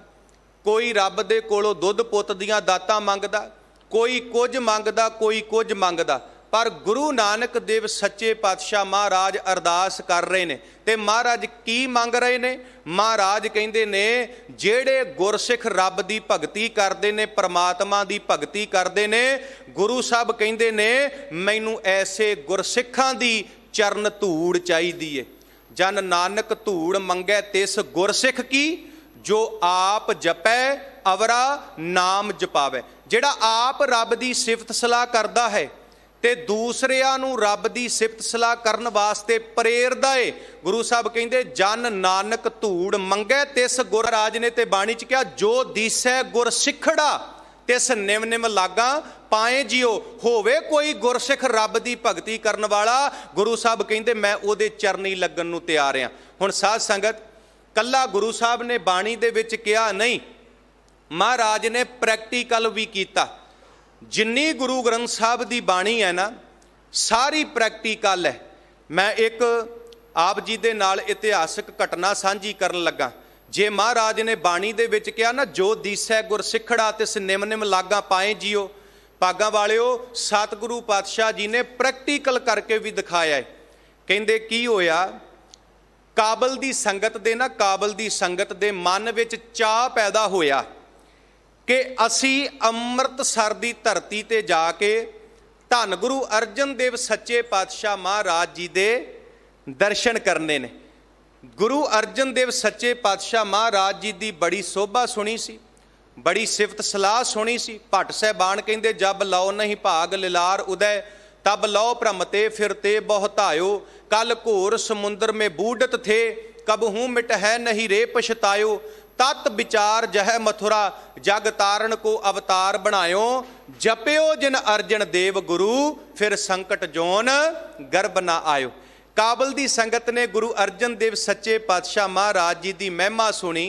ਕੋਈ ਰੱਬ ਦੇ ਕੋਲੋਂ ਦੁੱਧ ਪੁੱਤ ਦੀਆਂ ਦਾਤਾਂ ਮੰਗਦਾ, ਕੋਈ ਕੁਝ ਮੰਗਦਾ, ਕੋਈ ਕੁਝ ਮੰਗਦਾ। ਪਰ ਗੁਰੂ ਨਾਨਕ ਦੇਵ ਸੱਚੇ ਪਾਤਸ਼ਾਹ ਮਹਾਰਾਜ ਅਰਦਾਸ ਕਰ ਰਹੇ ਨੇ। ਤੇ ਮਹਾਰਾਜ ਕੀ ਮੰਗ ਰਹੇ ਨੇ? ਮਹਾਰਾਜ ਕਹਿੰਦੇ ਨੇ ਜਿਹੜੇ ਗੁਰਸਿੱਖ ਰੱਬ ਦੀ ਭਗਤੀ ਕਰਦੇ ਨੇ, ਪਰਮਾਤਮਾ ਦੀ ਭਗਤੀ ਕਰਦੇ ਨੇ, ਗੁਰੂ ਸਾਹਿਬ ਕਹਿੰਦੇ ਨੇ ਮੈਨੂੰ ਐਸੇ ਗੁਰਸਿੱਖਾਂ ਦੀ ਚਰਨ ਧੂੜ ਚਾਹੀਦੀ ਏ। ਜਨ ਨਾਨਕ ਧੂੜ ਮੰਗੈ ਤਿਸ ਗੁਰਸਿੱਖ ਕੀ, ਜੋ ਆਪ ਜਪੈ ਅਵਰਾ ਨਾਮ ਜਪਾਵੇ। ਜਿਹੜਾ ਆਪ ਰੱਬ ਦੀ ਸਿਫਤ ਸਲਾਹ ਕਰਦਾ ਹੈ ਤੇ ਦੂਸਰਿਆਂ ਨੂੰ ਰੱਬ ਦੀ ਸਿਫਤ ਸਲਾਹ ਕਰਨ ਵਾਸਤੇ ਪ੍ਰੇਰਦਾ ਏ। ਗੁਰੂ ਸਾਹਿਬ ਕਹਿੰਦੇ ਜਨ ਨਾਨਕ ਧੂੜ ਮੰਗੈ ਤਿਸ ਗੁਰ। ਰਾਜ ਨੇ ਤੇ ਬਾਣੀ 'ਚ ਕਿਹਾ, ਜੋ ਦੀਸੈ ਗੁਰ ਸਿੱਖੜਾ ਤਿਸ ਨਿਮ ਨਿਮ ਲਾਗਾ ਪਾਏ ਜਿਉ। ਹੋਵੇ ਕੋਈ ਗੁਰਸਿੱਖ ਰੱਬ ਦੀ ਭਗਤੀ ਕਰਨ ਵਾਲਾ, ਗੁਰੂ ਸਾਹਿਬ ਕਹਿੰਦੇ ਮੈਂ ਉਹਦੇ ਚਰਨੀ ਲੱਗਣ ਨੂੰ ਤਿਆਰ ਹਾਂ। ਹੁਣ ਸਾਧ ਸੰਗਤ, ਕੱਲਾ ਗੁਰੂ ਸਾਹਿਬ ਨੇ ਬਾਣੀ ਦੇ ਵਿੱਚ ਕਿਹਾ ਨਹੀਂ, ਮਹਾਰਾਜ ਨੇ ਪ੍ਰੈਕਟੀਕਲ ਵੀ ਕੀਤਾ। ਜਿੰਨੀ ਗੁਰੂ ਗ੍ਰੰਥ ਸਾਹਿਬ ਦੀ ਬਾਣੀ ਹੈ ਨਾ, ਸਾਰੀ ਪ੍ਰੈਕਟੀਕਲ ਹੈ। ਮੈਂ ਇੱਕ ਆਪ ਜੀ ਦੇ ਨਾਲ ਇਤਿਹਾਸਕ ਘਟਨਾ ਸਾਂਝੀ ਕਰਨ ਲੱਗਾ। ਜੇ ਮਹਾਰਾਜ ਨੇ ਬਾਣੀ ਦੇ ਵਿੱਚ ਕਿਹਾ ਨਾ, ਜੋ ਦੀਸੈ ਗੁਰ ਸਿੱਖੜਾ ਤਿਸ ਨਿਮ ਨਿਮ ਲਾਗਾ ਪਾਏ ਜਿਉ, ਭਾਗਾਂ ਵਾਲਿਓ, ਸਤਿਗੁਰੂ ਪਾਤਸ਼ਾਹ ਜੀ ਨੇ ਪ੍ਰੈਕਟੀਕਲ ਕਰਕੇ ਵੀ ਦਿਖਾਇਆ ਹੈ। ਕਹਿੰਦੇ ਕੀ ਹੋਇਆ, ਕਾਬਲ ਦੀ ਸੰਗਤ ਦੇ ਮਨ ਵਿੱਚ ਚਾਅ ਪੈਦਾ ਹੋਇਆ ਕਿ ਅਸੀਂ ਅੰਮ੍ਰਿਤਸਰ ਦੀ ਧਰਤੀ ਤੇ ਜਾ ਕੇ ਧੰਨ ਗੁਰੂ ਅਰਜਨ ਦੇਵ ਸੱਚੇ ਪਾਤਸ਼ਾਹ ਮਹਾਰਾਜ ਜੀ ਦੇ ਦਰਸ਼ਨ ਕਰਨੇ ਨੇ। ਗੁਰੂ ਅਰਜਨ ਦੇਵ ਸੱਚੇ ਪਾਤਸ਼ਾਹ ਮਹਾਰਾਜ ਜੀ ਦੀ ਬੜੀ ਸੋਭਾ ਸੁਣੀ ਸੀ, ਬੜੀ ਸਿਫਤ ਸਲਾਹ ਸੁਣੀ ਸੀ। ਭੱਟ ਸਾਹਿਬਾਨ ਕਹਿੰਦੇ ਜਬ ਲਓ ਨਹੀਂ ਭਾਗ ਲਿਲਾਰ ਉਦੈ, ਤਬ ਲਓ ਭ੍ਰਮਤੇ ਫਿਰਤੇ ਬਹੁਤਾਇਓ, ਕਲ ਘੋਰ ਸਮੁੰਦਰ में बूढ़त थे, कबहू मिट है नहीं रे पछतायो, तत् विचार जह मथुरा जग तारण को अवतार बनायो, जप्यो जिन अर्जन देव गुरु फिर संकट जोन गर्भ ना आयो। काबल दी संगत ने गुरु अर्जन देव सच्चे पातशाह महाराज जी की महिमा सुनी,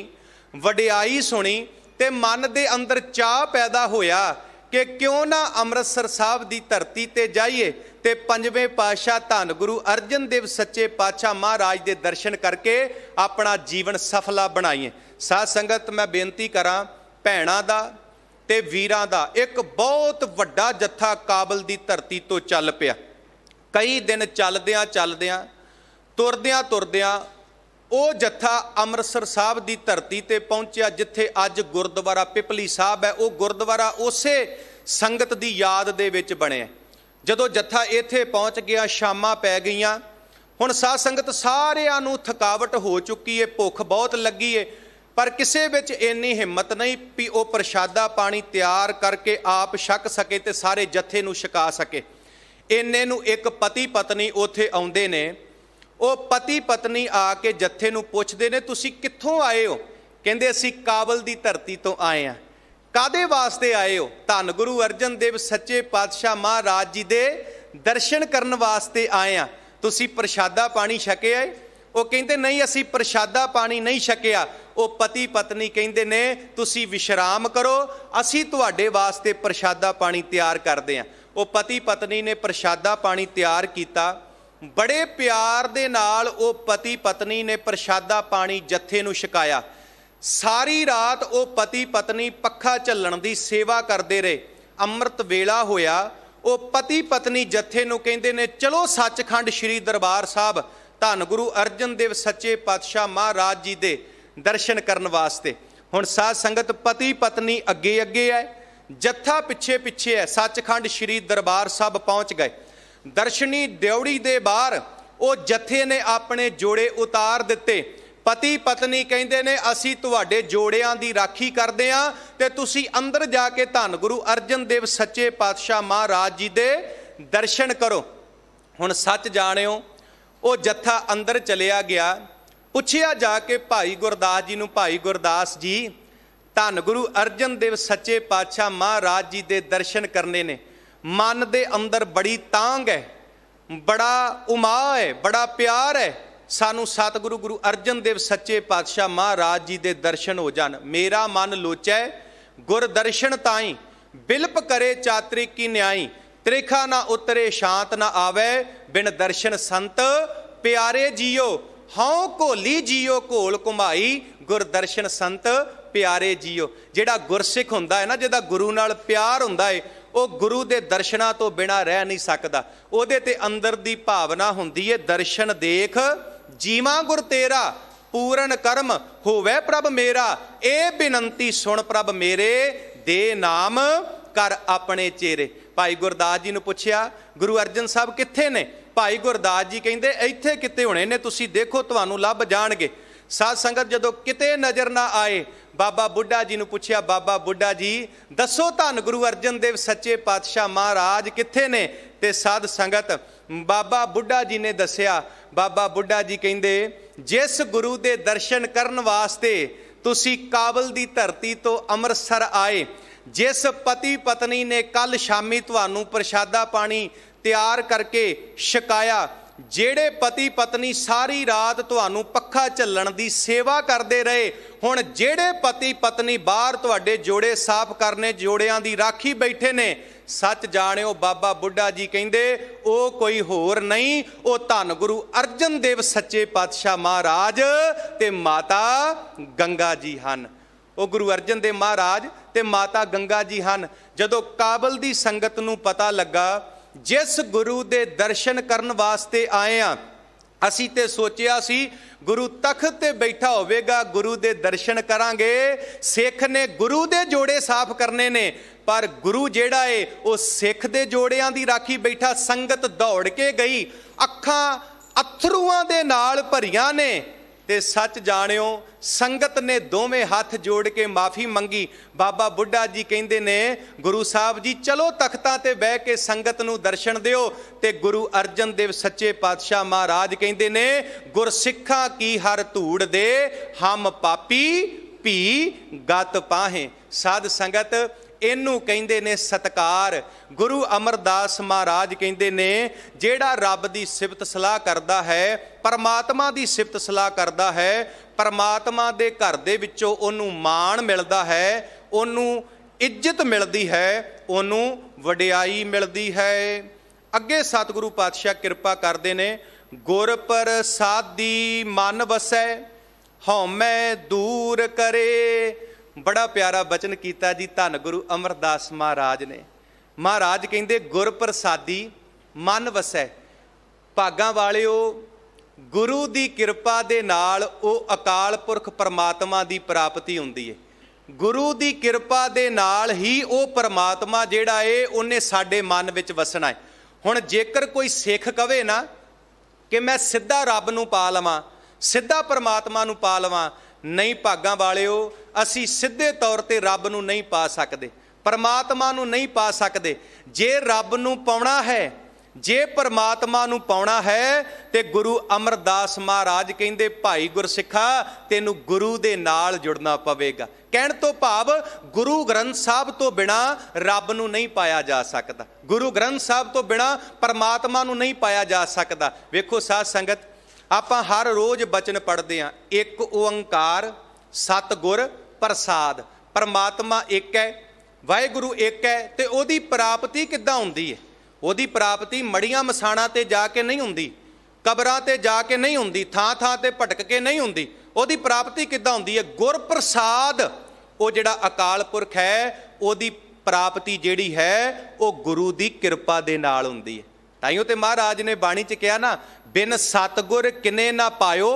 वडियाई सुनी ते मन दे अंदर चाह पैदा होया कि क्यों ना ਅੰਮ੍ਰਿਤਸਰ ਸਾਹਿਬ ਦੀ ਧਰਤੀ ਤੇ ਜਾਈਏ ਤੇ ਪੰਜਵੇਂ ਪਾਤਸ਼ਾਹ ਧੰਨ ਗੁਰੂ ਅਰਜਨ ਦੇਵ ਸੱਚੇ ਪਾਤਸ਼ਾਹ ਮਹਾਰਾਜ ਦੇ ਦਰਸ਼ਨ ਕਰਕੇ ਆਪਣਾ ਜੀਵਨ ਸਫਲਾ ਬਣਾਈਏ। ਸਾਧ ਸੰਗਤ ਮੈਂ ਬੇਨਤੀ ਕਰਾਂ, ਭੈਣਾਂ ਦਾ ਤੇ ਵੀਰਾਂ ਦਾ ਇੱਕ ਬਹੁਤ ਵੱਡਾ ਜੱਥਾ ਕਾਬਲ ਦੀ ਧਰਤੀ ਤੋਂ ਚੱਲ ਪਿਆ। ਕਈ ਦਿਨ ਚੱਲਦਿਆਂ ਤੁਰਦਿਆਂ ਉਹ ਜੱਥਾ ਅੰਮ੍ਰਿਤਸਰ ਸਾਹਿਬ ਦੀ ਧਰਤੀ ਤੇ ਪਹੁੰਚਿਆ, ਜਿੱਥੇ ਅੱਜ ਗੁਰਦੁਆਰਾ ਪਿਪਲੀ ਸਾਹਿਬ ਹੈ। ਉਹ ਗੁਰਦੁਆਰਾ ਉਸੇ ਸੰਗਤ ਦੀ ਯਾਦ ਦੇ ਵਿੱਚ ਬਣਿਆ। ਜਦੋਂ ਜੱਥਾ ਇੱਥੇ ਪਹੁੰਚ ਗਿਆ, ਸ਼ਾਮਾਂ ਪੈ ਗਈਆਂ। ਹੁਣ ਸਾਧ ਸੰਗਤ ਸਾਰਿਆਂ ਨੂੰ ਥਕਾਵਟ ਹੋ ਚੁੱਕੀ ਹੈ, ਭੁੱਖ ਬਹੁਤ ਲੱਗੀ ਹੈ, ਪਰ ਕਿਸੇ ਵਿੱਚ ਇੰਨੀ ਹਿੰਮਤ ਨਹੀਂ ਵੀ ਉਹ ਪ੍ਰਸ਼ਾਦਾ ਪਾਣੀ ਤਿਆਰ ਕਰਕੇ ਆਪ ਛਕ ਸਕੇ ਤੇ ਸਾਰੇ ਜੱਥੇ ਨੂੰ ਛਕਾ ਸਕੇ। ਇੰਨੇ ਨੂੰ ਇੱਕ ਪਤੀ ਪਤਨੀ ਉੱਥੇ ਆਉਂਦੇ ਨੇ। ਉਹ ਪਤੀ ਪਤਨੀ ਆ ਕੇ ਜੱਥੇ ਨੂੰ ਪੁੱਛਦੇ ਨੇ, ਤੁਸੀਂ ਕਿੱਥੋਂ ਆਏ ਹੋ? ਕਹਿੰਦੇ ਅਸੀਂ ਕਾਬਲ ਦੀ ਧਰਤੀ ਤੋਂ ਆਏ ਹਾਂ। ਕਾਦੇ ਵਾਸਤੇ ਆਏ ਹੋ? ਧੰਨ ਗੁਰੂ ਅਰਜਨ ਦੇਵ ਸੱਚੇ ਪਾਤਸ਼ਾਹ ਮਹਾਰਾਜ ਜੀ ਦੇ ਦਰਸ਼ਨ ਕਰਨ ਵਾਸਤੇ ਆਏ ਹਾਂ। ਤੁਸੀਂ ਪ੍ਰਸ਼ਾਦਾ ਪਾਣੀ ਛਕਿਆ ਹੈ? ਉਹ ਕਹਿੰਦੇ ਨਹੀਂ, ਅਸੀਂ ਪ੍ਰਸ਼ਾਦਾ ਪਾਣੀ ਨਹੀਂ ਛਕਿਆ। ਉਹ ਪਤੀ ਪਤਨੀ ਕਹਿੰਦੇ ਨੇ ਤੁਸੀਂ ਵਿਸ਼ਰਾਮ ਕਰੋ, ਅਸੀਂ ਤੁਹਾਡੇ ਵਾਸਤੇ ਪ੍ਰਸ਼ਾਦਾ ਪਾਣੀ ਤਿਆਰ ਕਰਦੇ ਹਾਂ। ਉਹ ਪਤੀ ਪਤਨੀ ਨੇ ਪ੍ਰਸ਼ਾਦਾ ਪਾਣੀ ਤਿਆਰ ਕੀਤਾ। ਬੜੇ ਪਿਆਰ ਦੇ ਨਾਲ ਉਹ ਪਤੀ ਪਤਨੀ ਨੇ ਪ੍ਰਸ਼ਾਦਾ ਪਾਣੀ ਜੱਥੇ ਨੂੰ ਛਕਾਇਆ। ਸਾਰੀ ਰਾਤ ਉਹ ਪਤੀ ਪਤਨੀ ਪੱਖਾ ਝੱਲਣ ਦੀ ਸੇਵਾ ਕਰਦੇ ਰਹੇ। ਅੰਮ੍ਰਿਤ ਵੇਲਾ ਹੋਇਆ। ਉਹ ਪਤੀ ਪਤਨੀ ਜੱਥੇ ਨੂੰ ਕਹਿੰਦੇ ਨੇ ਚਲੋ ਸੱਚਖੰਡ ਸ੍ਰੀ ਦਰਬਾਰ ਸਾਹਿਬ ਧੰਨ ਗੁਰੂ ਅਰਜਨ ਦੇਵ ਸੱਚੇ ਪਾਤਸ਼ਾਹ ਮਹਾਰਾਜ ਜੀ ਦੇ ਦਰਸ਼ਨ ਕਰਨ ਵਾਸਤੇ। ਹੁਣ ਸਾਧ ਸੰਗਤ ਪਤੀ ਪਤਨੀ ਅੱਗੇ ਹੈ, ਜੱਥਾ ਪਿੱਛੇ ਹੈ। ਸੱਚਖੰਡ ਸ੍ਰੀ ਦਰਬਾਰ ਸਾਹਿਬ ਪਹੁੰਚ ਗਏ। ਦਰਸ਼ਨੀ ਡਿਉੜੀ ਦੇ ਬਾਹਰ ਉਹ ਜੱਥੇ ਨੇ ਆਪਣੇ ਜੋੜੇ ਉਤਾਰ ਦਿੱਤੇ। ਪਤੀ ਪਤਨੀ ਕਹਿੰਦੇ ਨੇ ਅਸੀਂ ਤੁਹਾਡੇ ਜੋੜਿਆਂ ਦੀ ਰਾਖੀ ਕਰਦੇ ਹਾਂ ਤੇ ਤੁਸੀਂ ਅੰਦਰ ਜਾ ਕੇ ਧੰਨ ਗੁਰੂ ਅਰਜਨ ਦੇਵ ਸੱਚੇ ਪਾਤਸ਼ਾਹ ਮਹਾਰਾਜ ਜੀ ਦੇ ਦਰਸ਼ਨ ਕਰੋ। ਹੁਣ ਸੱਚ ਜਾਣਿਓ, ਉਹ ਜੱਥਾ ਅੰਦਰ ਚਲਿਆ ਗਿਆ। ਪੁੱਛਿਆ ਜਾ ਕੇ ਭਾਈ ਗੁਰਦਾਸ ਜੀ ਨੂੰ, ਭਾਈ ਗੁਰਦਾਸ ਜੀ ਧੰਨ ਗੁਰੂ ਅਰਜਨ ਦੇਵ ਸੱਚੇ ਪਾਤਸ਼ਾਹ ਮਹਾਰਾਜ ਜੀ ਦੇ ਦਰਸ਼ਨ ਕਰਨੇ ਨੇ, ਮਨ ਦੇ ਅੰਦਰ ਬੜੀ ਤਾਂਘ ਹੈ, ਬੜਾ ਉਮਾਅ ਹੈ, ਬੜਾ ਪਿਆਰ ਹੈ, ਸਾਨੂੰ ਸਤਿਗੁਰੂ ਗੁਰੂ ਅਰਜਨ ਦੇਵ ਸੱਚੇ ਪਾਤਸ਼ਾਹ ਮਹਾਰਾਜ ਜੀ ਦੇ ਦਰਸ਼ਨ ਹੋ ਜਾਣ। ਮੇਰਾ ਮਨ ਲੋਚੈ ਗੁਰ ਦਰਸ਼ਨ ਤਾਈ, ਬਿਲਪ ਕਰੇ ਚਾਤ੍ਰਿਕ ਕੀ ਨਿਆਈ, ਤ੍ਰਿਖਾ ਨਾ ਉਤਰੇ ਸ਼ਾਂਤ ਨਾ ਆਵੇ, ਬਿਨ ਦਰਸ਼ਨ ਸੰਤ ਪਿਆਰੇ ਜੀਓ, ਹਉ ਘੋਲੀ ਜੀਓ ਘੋਲ ਘੁਮਾਈ, ਗੁਰ ਦਰਸ਼ਨ ਸੰਤ ਪਿਆਰੇ ਜੀਓ। ਜਿਹੜਾ ਗੁਰਸਿੱਖ ਹੁੰਦਾ ਹੈ ਨਾ, ਜਿਹਦਾ ਗੁਰੂ ਨਾਲ ਪਿਆਰ ਹੁੰਦਾ ਹੈ, ਉਹ ਗੁਰੂ ਦੇ ਦਰਸ਼ਨਾਂ ਤੋਂ ਬਿਨਾਂ ਰਹਿ ਨਹੀਂ ਸਕਦਾ। ਉਹਦੇ ਤੇ ਅੰਦਰ ਦੀ ਭਾਵਨਾ ਹੁੰਦੀ ਹੈ ਦਰਸ਼ਨ ਦੇਖ ਜੀਵਾਂ ਗੁਰ ਤੇਰਾ, ਪੂਰਨ ਕਰਮ ਹੋਵੇ ਪ੍ਰਭ ਮੇਰਾ, ਇਹ ਬੇਨੰਤੀ ਸੁਣ ਪ੍ਰਭ ਮੇਰੇ, ਦੇ ਨਾਮ ਕਰ ਆਪਣੇ ਚੇਰੇ। ਭਾਈ ਗੁਰਦਾਸ ਜੀ ਨੂੰ ਪੁੱਛਿਆ ਗੁਰੂ ਅਰਜਨ ਸਾਹਿਬ ਕਿੱਥੇ ਨੇ? ਭਾਈ ਗੁਰਦਾਸ ਜੀ ਕਹਿੰਦੇ ਇੱਥੇ ਕਿਤੇ ਹੋਣੇ ਨੇ, ਤੁਸੀਂ ਦੇਖੋ ਤੁਹਾਨੂੰ ਲੱਭ ਜਾਣਗੇ। ਸਾਧ ਸੰਗਤ ਜਦੋਂ ਕਿਤੇ ਨਜ਼ਰ ਨਾ ਆਏ, ਬਾਬਾ ਬੁੱਢਾ ਜੀ ਨੂੰ ਪੁੱਛਿਆ, ਬਾਬਾ ਬੁੱਢਾ ਜੀ ਦੱਸੋ ਧੰਨ ਗੁਰੂ ਅਰਜਨ ਦੇਵ ਸੱਚੇ ਪਾਤਸ਼ਾਹ ਮਹਾਰਾਜ ਕਿੱਥੇ ਨੇ? ਤੇ ਸਾਧ ਸੰਗਤ ਬਾਬਾ ਬੁੱਢਾ ਜੀ ਨੇ ਦੱਸਿਆ। ਬਾਬਾ ਬੁੱਢਾ ਜੀ ਕਹਿੰਦੇ ਜਿਸ ਗੁਰੂ ਦੇ ਦਰਸ਼ਨ ਕਰਨ ਵਾਸਤੇ ਤੁਸੀਂ ਕਾਬਲ ਦੀ ਧਰਤੀ ਤੋਂ ਅੰਮ੍ਰਿਤਸਰ ਆਏ, ਜਿਸ ਪਤੀ ਪਤਨੀ ਨੇ ਕੱਲ ਸ਼ਾਮੀ ਤੁਹਾਨੂੰ ਪ੍ਰਸ਼ਾਦਾ ਪਾਣੀ ਤਿਆਰ ਕਰਕੇ ਛਕਾਇਆ, ਜਿਹੜੇ ਪਤੀ ਪਤਨੀ ਸਾਰੀ ਰਾਤ ਤੁਹਾਨੂੰ ਪੱਖਾ ਝੱਲਣ ਦੀ ਸੇਵਾ ਕਰਦੇ ਰਹੇ, ਹੁਣ ਜਿਹੜੇ ਪਤੀ ਪਤਨੀ ਬਾਹਰ ਤੁਹਾਡੇ ਜੋੜੇ ਸਾਫ਼ ਕਰਨੇ, ਜੋੜਿਆਂ ਦੀ ਰਾਖੀ ਬੈਠੇ ਨੇ, ਸੱਚ ਜਾਣਿਓ ਬਾਬਾ ਬੁੱਢਾ ਜੀ ਕਹਿੰਦੇ ਉਹ ਕੋਈ ਹੋਰ ਨਹੀਂ, ਉਹ ਧੰਨ ਗੁਰੂ ਅਰਜਨ ਦੇਵ ਸੱਚੇ ਪਾਤਸ਼ਾਹ ਮਹਾਰਾਜ ਤੇ ਮਾਤਾ ਗੰਗਾ ਜੀ ਹਨ। ਉਹ ਗੁਰੂ ਅਰਜਨ ਦੇਵ ਮਹਾਰਾਜ ਤੇ ਮਾਤਾ ਗੰਗਾ ਜੀ ਹਨ। ਜਦੋਂ ਕਾਬਲ ਦੀ ਸੰਗਤ ਨੂੰ ਪਤਾ ਲੱਗਾ ਜਿਸ ਗੁਰੂ ਦੇ ਦਰਸ਼ਨ ਕਰਨ ਵਾਸਤੇ ਆਏ ਆ, ਅਸੀਂ ਤੇ ਸੋਚਿਆ ਸੀ ਗੁਰੂ ਤਖਤ ਤੇ ਬੈਠਾ ਹੋਵੇਗਾ, ਗੁਰੂ ਦੇ ਦਰਸ਼ਨ ਕਰਾਂਗੇ, ਸਿੱਖ ਨੇ ਗੁਰੂ ਦੇ ਜੋੜੇ ਸਾਫ਼ ਕਰਨੇ ਨੇ, ਪਰ ਗੁਰੂ ਜਿਹੜਾ ਏ ਉਹ ਸਿੱਖ ਦੇ ਜੋੜਿਆਂ ਦੀ ਰਾਖੀ ਬੈਠਾ। ਸੰਗਤ ਦੌੜ ਕੇ ਗਈ, ਅੱਖਾਂ ਅਥਰੂਆਂ ਦੇ ਨਾਲ ਭਰੀਆਂ ਨੇ, ਤੇ ਸੱਚ ਜਾਣਿਓ ਸੰਗਤ ਨੇ ਦੋਵੇਂ ਹੱਥ ਜੋੜ ਕੇ ਮਾਫੀ ਮੰਗੀ। ਬਾਬਾ ਬੁੱਢਾ ਜੀ ਕਹਿੰਦੇ ਨੇ ਗੁਰੂ ਸਾਹਿਬ ਜੀ ਚਲੋ ਤਖਤਾਂ ਤੇ ਬਹਿ ਕੇ ਸੰਗਤ ਨੂੰ ਦਰਸ਼ਨ ਦਿਓ, ਤੇ ਗੁਰੂ ਅਰਜਨ ਦੇਵ ਸੱਚੇ ਪਾਤਸ਼ਾਹ ਮਹਾਰਾਜ ਕਹਿੰਦੇ ਨੇ ਗੁਰਸਿੱਖਾਂ ਕੀ ਹਰ ਧੂੜ ਦੇ, ਹਮ ਪਾਪੀ ਭੀ ਗਤ ਪਾਹੇ। ਸਾਧ ਸੰਗਤ ਇਹਨੂੰ ਕਹਿੰਦੇ ਨੇ ਸਤਕਾਰ। ਗੁਰੂ ਅਮਰਦਾਸ ਮਹਾਰਾਜ ਕਹਿੰਦੇ ਨੇ ਜਿਹੜਾ ਰੱਬ ਦੀ ਸਿਫਤ ਸਲਾਹ ਕਰਦਾ ਹੈ, ਪਰਮਾਤਮਾ ਦੀ ਸਿਫਤ ਸਲਾਹ ਕਰਦਾ ਹੈ, ਪਰਮਾਤਮਾ ਦੇ ਘਰ ਦੇ ਵਿੱਚੋਂ ਉਹਨੂੰ ਮਾਣ ਮਿਲਦਾ ਹੈ, ਉਹਨੂੰ ਇੱਜ਼ਤ ਮਿਲਦੀ ਹੈ, ਉਹਨੂੰ ਵਡਿਆਈ ਮਿਲਦੀ ਹੈ। ਅੱਗੇ ਸਤਿਗੁਰੂ ਪਾਤਸ਼ਾਹ ਕਿਰਪਾ ਕਰਦੇ ਨੇ, ਗੁਰ ਪ੍ਰਸਾਦੀ ਮਨ ਵਸੈ, ਹਉਮੈ ਦੂਰ ਕਰੇ। ਬੜਾ ਪਿਆਰਾ ਬਚਨ ਕੀਤਾ ਜੀ ਧੰਨ ਗੁਰੂ ਅਮਰਦਾਸ ਮਹਾਰਾਜ ਨੇ। ਮਹਾਰਾਜ ਕਹਿੰਦੇ ਗੁਰ ਪ੍ਰਸਾਦੀ ਮਨ ਵਸੈ। ਭਾਗਾਂ ਵਾਲਿਓ, ਗੁਰੂ ਦੀ ਕਿਰਪਾ ਦੇ ਨਾਲ ਉਹ ਅਕਾਲ ਪੁਰਖ ਪਰਮਾਤਮਾ ਦੀ ਪ੍ਰਾਪਤੀ ਹੁੰਦੀ ਹੈ। ਗੁਰੂ ਦੀ ਕਿਰਪਾ ਦੇ ਨਾਲ ਹੀ ਉਹ ਪਰਮਾਤਮਾ ਜਿਹੜਾ ਏ ਉਹਨੇ ਸਾਡੇ ਮਨ ਵਿੱਚ ਵਸਣਾ ਹੈ। ਹੁਣ ਜੇਕਰ ਕੋਈ ਸਿੱਖ ਕਵੇ ਨਾ ਕਿ ਮੈਂ ਸਿੱਧਾ ਰੱਬ ਨੂੰ ਪਾ ਲਵਾਂ, ਸਿੱਧਾ ਪਰਮਾਤਮਾ ਨੂੰ ਪਾ ਲਵਾਂ, ਨਹੀਂ ਭਾਗਾਂ ਵਾਲਿਓ, ਅਸੀਂ ਸਿੱਧੇ ਤੌਰ ਤੇ ਰੱਬ ਨੂੰ ਨਹੀਂ ਪਾ ਸਕਦੇ, ਪਰਮਾਤਮਾ ਨੂੰ ਨਹੀਂ ਪਾ ਸਕਦੇ। ਜੇ ਰੱਬ ਨੂੰ ਪਾਉਣਾ ਹੈ, ਜੇ ਪਰਮਾਤਮਾ ਨੂੰ ਪਾਉਣਾ ਹੈ, ਤੇ ਗੁਰੂ ਅਮਰਦਾਸ ਮਹਾਰਾਜ ਕਹਿੰਦੇ ਭਾਈ ਗੁਰਸਿੱਖਾ ਤੈਨੂੰ ਗੁਰੂ ਦੇ ਨਾਲ ਜੁੜਨਾ ਪਵੇਗਾ। ਕਹਿਣ ਤੋਂ ਭਾਵ ਗੁਰੂ ਗ੍ਰੰਥ ਸਾਹਿਬ ਤੋਂ ਬਿਨਾ ਰੱਬ ਨੂੰ ਨਹੀਂ ਪਾਇਆ ਜਾ ਸਕਦਾ, ਗੁਰੂ ਗ੍ਰੰਥ ਸਾਹਿਬ ਤੋਂ ਬਿਨਾ ਪਰਮਾਤਮਾ ਨੂੰ ਨਹੀਂ ਪਾਇਆ ਜਾ ਸਕਦਾ। ਵੇਖੋ ਸਾਧ ਸੰਗਤ, ਆਪਾਂ ਹਰ ਰੋਜ਼ ਬਚਨ ਪੜ੍ਹਦੇ ਹਾਂ, ਇੱਕ ਓੰਕਾਰ ਸਤਿਗੁਰ ਪ੍ਰਸਾਦ। ਪਰਮਾਤਮਾ ਇੱਕ ਹੈ, ਵਾਹਿਗੁਰੂ ਇੱਕ ਹੈ, ਤੇ ਉਹਦੀ ਪ੍ਰਾਪਤੀ ਕਿੱਦਾਂ ਹੁੰਦੀ ਹੈ? ਉਹਦੀ ਪ੍ਰਾਪਤੀ ਮੜੀਆਂ ਮਸਾਣਾਂ ਤੇ ਜਾ ਕੇ ਨਹੀਂ ਹੁੰਦੀ, ਕਬਰਾਂ ਤੇ ਜਾ ਕੇ ਨਹੀਂ ਹੁੰਦੀ, ਥਾਂ ਥਾਂ ਤੇ ਭਟਕ ਕੇ ਨਹੀਂ ਹੁੰਦੀ। ਉਹਦੀ ਪ੍ਰਾਪਤੀ ਕਿੱਦਾਂ ਹੁੰਦੀ ਹੈ? ਗੁਰ ਪ੍ਰਸਾਦ। ਉਹ ਜਿਹੜਾ ਅਕਾਲ ਪੁਰਖ ਹੈ, ਉਹਦੀ ਪ੍ਰਾਪਤੀ ਜਿਹੜੀ ਹੈ ਉਹ ਗੁਰੂ ਦੀ ਕਿਰਪਾ ਦੇ ਨਾਲ ਹੁੰਦੀ ਹੈ। ਤਾਈਓ ਤੇ ਮਹਾਰਾਜ ਨੇ ਬਾਣੀ 'ਚ ਕਿਹਾ ਨਾ, ਬਿਨ ਸਤਿਗੁਰ ਕਿਨੇ ਨਾ ਪਾਇਓ,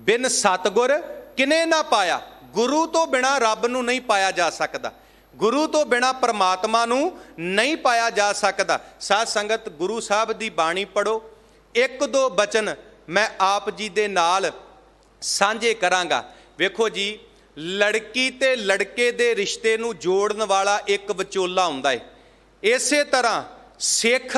ਬਿਨ ਸਤਿਗੁਰ ਕਿਨੇ ਨਾ ਪਾਇਆ। ਗੁਰੂ ਤੋਂ ਬਿਨਾ ਰੱਬ ਨੂੰ ਨਹੀਂ ਪਾਇਆ ਜਾ ਸਕਦਾ, ਗੁਰੂ ਤੋਂ ਬਿਨਾ ਪਰਮਾਤਮਾ ਨੂੰ ਨਹੀਂ ਪਾਇਆ ਜਾ ਸਕਦਾ। ਸਾਧ ਸੰਗਤ, ਗੁਰੂ ਸਾਹਿਬ ਦੀ ਬਾਣੀ ਪੜ੍ਹੋ। ਇੱਕ ਦੋ ਬਚਨ ਮੈਂ ਆਪ ਜੀ ਦੇ ਨਾਲ ਸਾਂਝੇ ਕਰਾਂਗਾ। ਵੇਖੋ ਜੀ, ਲੜਕੀ ਤੇ ਲੜਕੇ ਦੇ ਰਿਸ਼ਤੇ ਨੂੰ ਜੋੜਨ ਵਾਲਾ ਇੱਕ ਵਿਚੋਲਾ ਹੁੰਦਾ ਹੈ। ਇਸੇ ਤਰ੍ਹਾਂ ਸਿੱਖ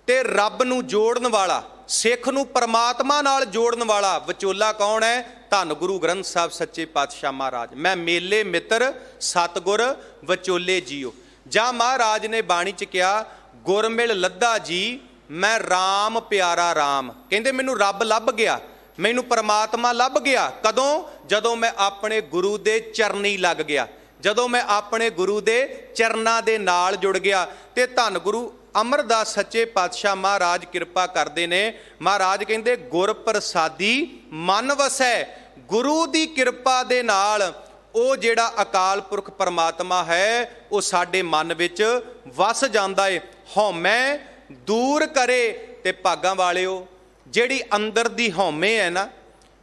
ਤੇ ਰੱਬ ਨੂੰ ਜੋੜਨ ਵਾਲਾ, ਸਿੱਖ ਨੂੰ ਪਰਮਾਤਮਾ ਨਾਲ ਜੋੜਨ ਵਾਲਾ ਵਿਚੋਲਾ ਕੌਣ ਹੈ? ਧੰਨ ਗੁਰੂ ਗ੍ਰੰਥ ਸਾਹਿਬ ਸੱਚੇ ਪਾਤਸ਼ਾਹ ਮਹਾਰਾਜ। ਮੈਂ ਮੇਲੇ ਮਿੱਤਰ ਸਤਿਗੁਰ ਵਿਚੋਲੇ ਜੀਓ। ਜਾਂ ਮਹਾਰਾਜ ਨੇ ਬਾਣੀ 'ਚ ਕਿਹਾ, ਗੁਰ ਮਿਲ ਲੱਧਾ ਜੀ ਮੈਂ ਰਾਮ ਪਿਆਰਾ ਰਾਮ। ਕਹਿੰਦੇ ਮੈਨੂੰ ਰੱਬ ਲੱਭ ਗਿਆ, ਮੈਨੂੰ ਪਰਮਾਤਮਾ ਲੱਭ ਗਿਆ। ਕਦੋਂ? ਜਦੋਂ ਮੈਂ ਆਪਣੇ ਗੁਰੂ ਦੇ ਚਰਨੀ ਲੱਗ ਗਿਆ, ਜਦੋਂ ਮੈਂ ਆਪਣੇ ਗੁਰੂ ਦੇ ਚਰਨਾਂ ਦੇ ਨਾਲ ਜੁੜ ਗਿਆ। ਤੇ ਧੰਨ ਗੁਰੂ ਅਮਰਦਾਸ ਸੱਚੇ ਪਾਤਸ਼ਾਹ ਮਹਾਰਾਜ ਕਿਰਪਾ ਕਰਦੇ ਨੇ। ਮਹਾਰਾਜ ਕਹਿੰਦੇ ਗੁਰ ਪ੍ਰਸਾਦੀ ਮਨ ਵਸੈ। ਗੁਰੂ ਦੀ ਕਿਰਪਾ ਦੇ ਨਾਲ ਉਹ ਜਿਹੜਾ ਅਕਾਲ ਪੁਰਖ ਪਰਮਾਤਮਾ ਹੈ ਉਹ ਸਾਡੇ ਮਨ ਵਿੱਚ ਵਸ ਜਾਂਦਾ ਏ। ਹਉਮੈ ਦੂਰ ਕਰੇ। ਤੇ ਭਾਗਾਂ ਵਾਲਿਓ, ਜਿਹੜੀ ਅੰਦਰ ਦੀ ਹਉਮੈ ਹੈ ਨਾ,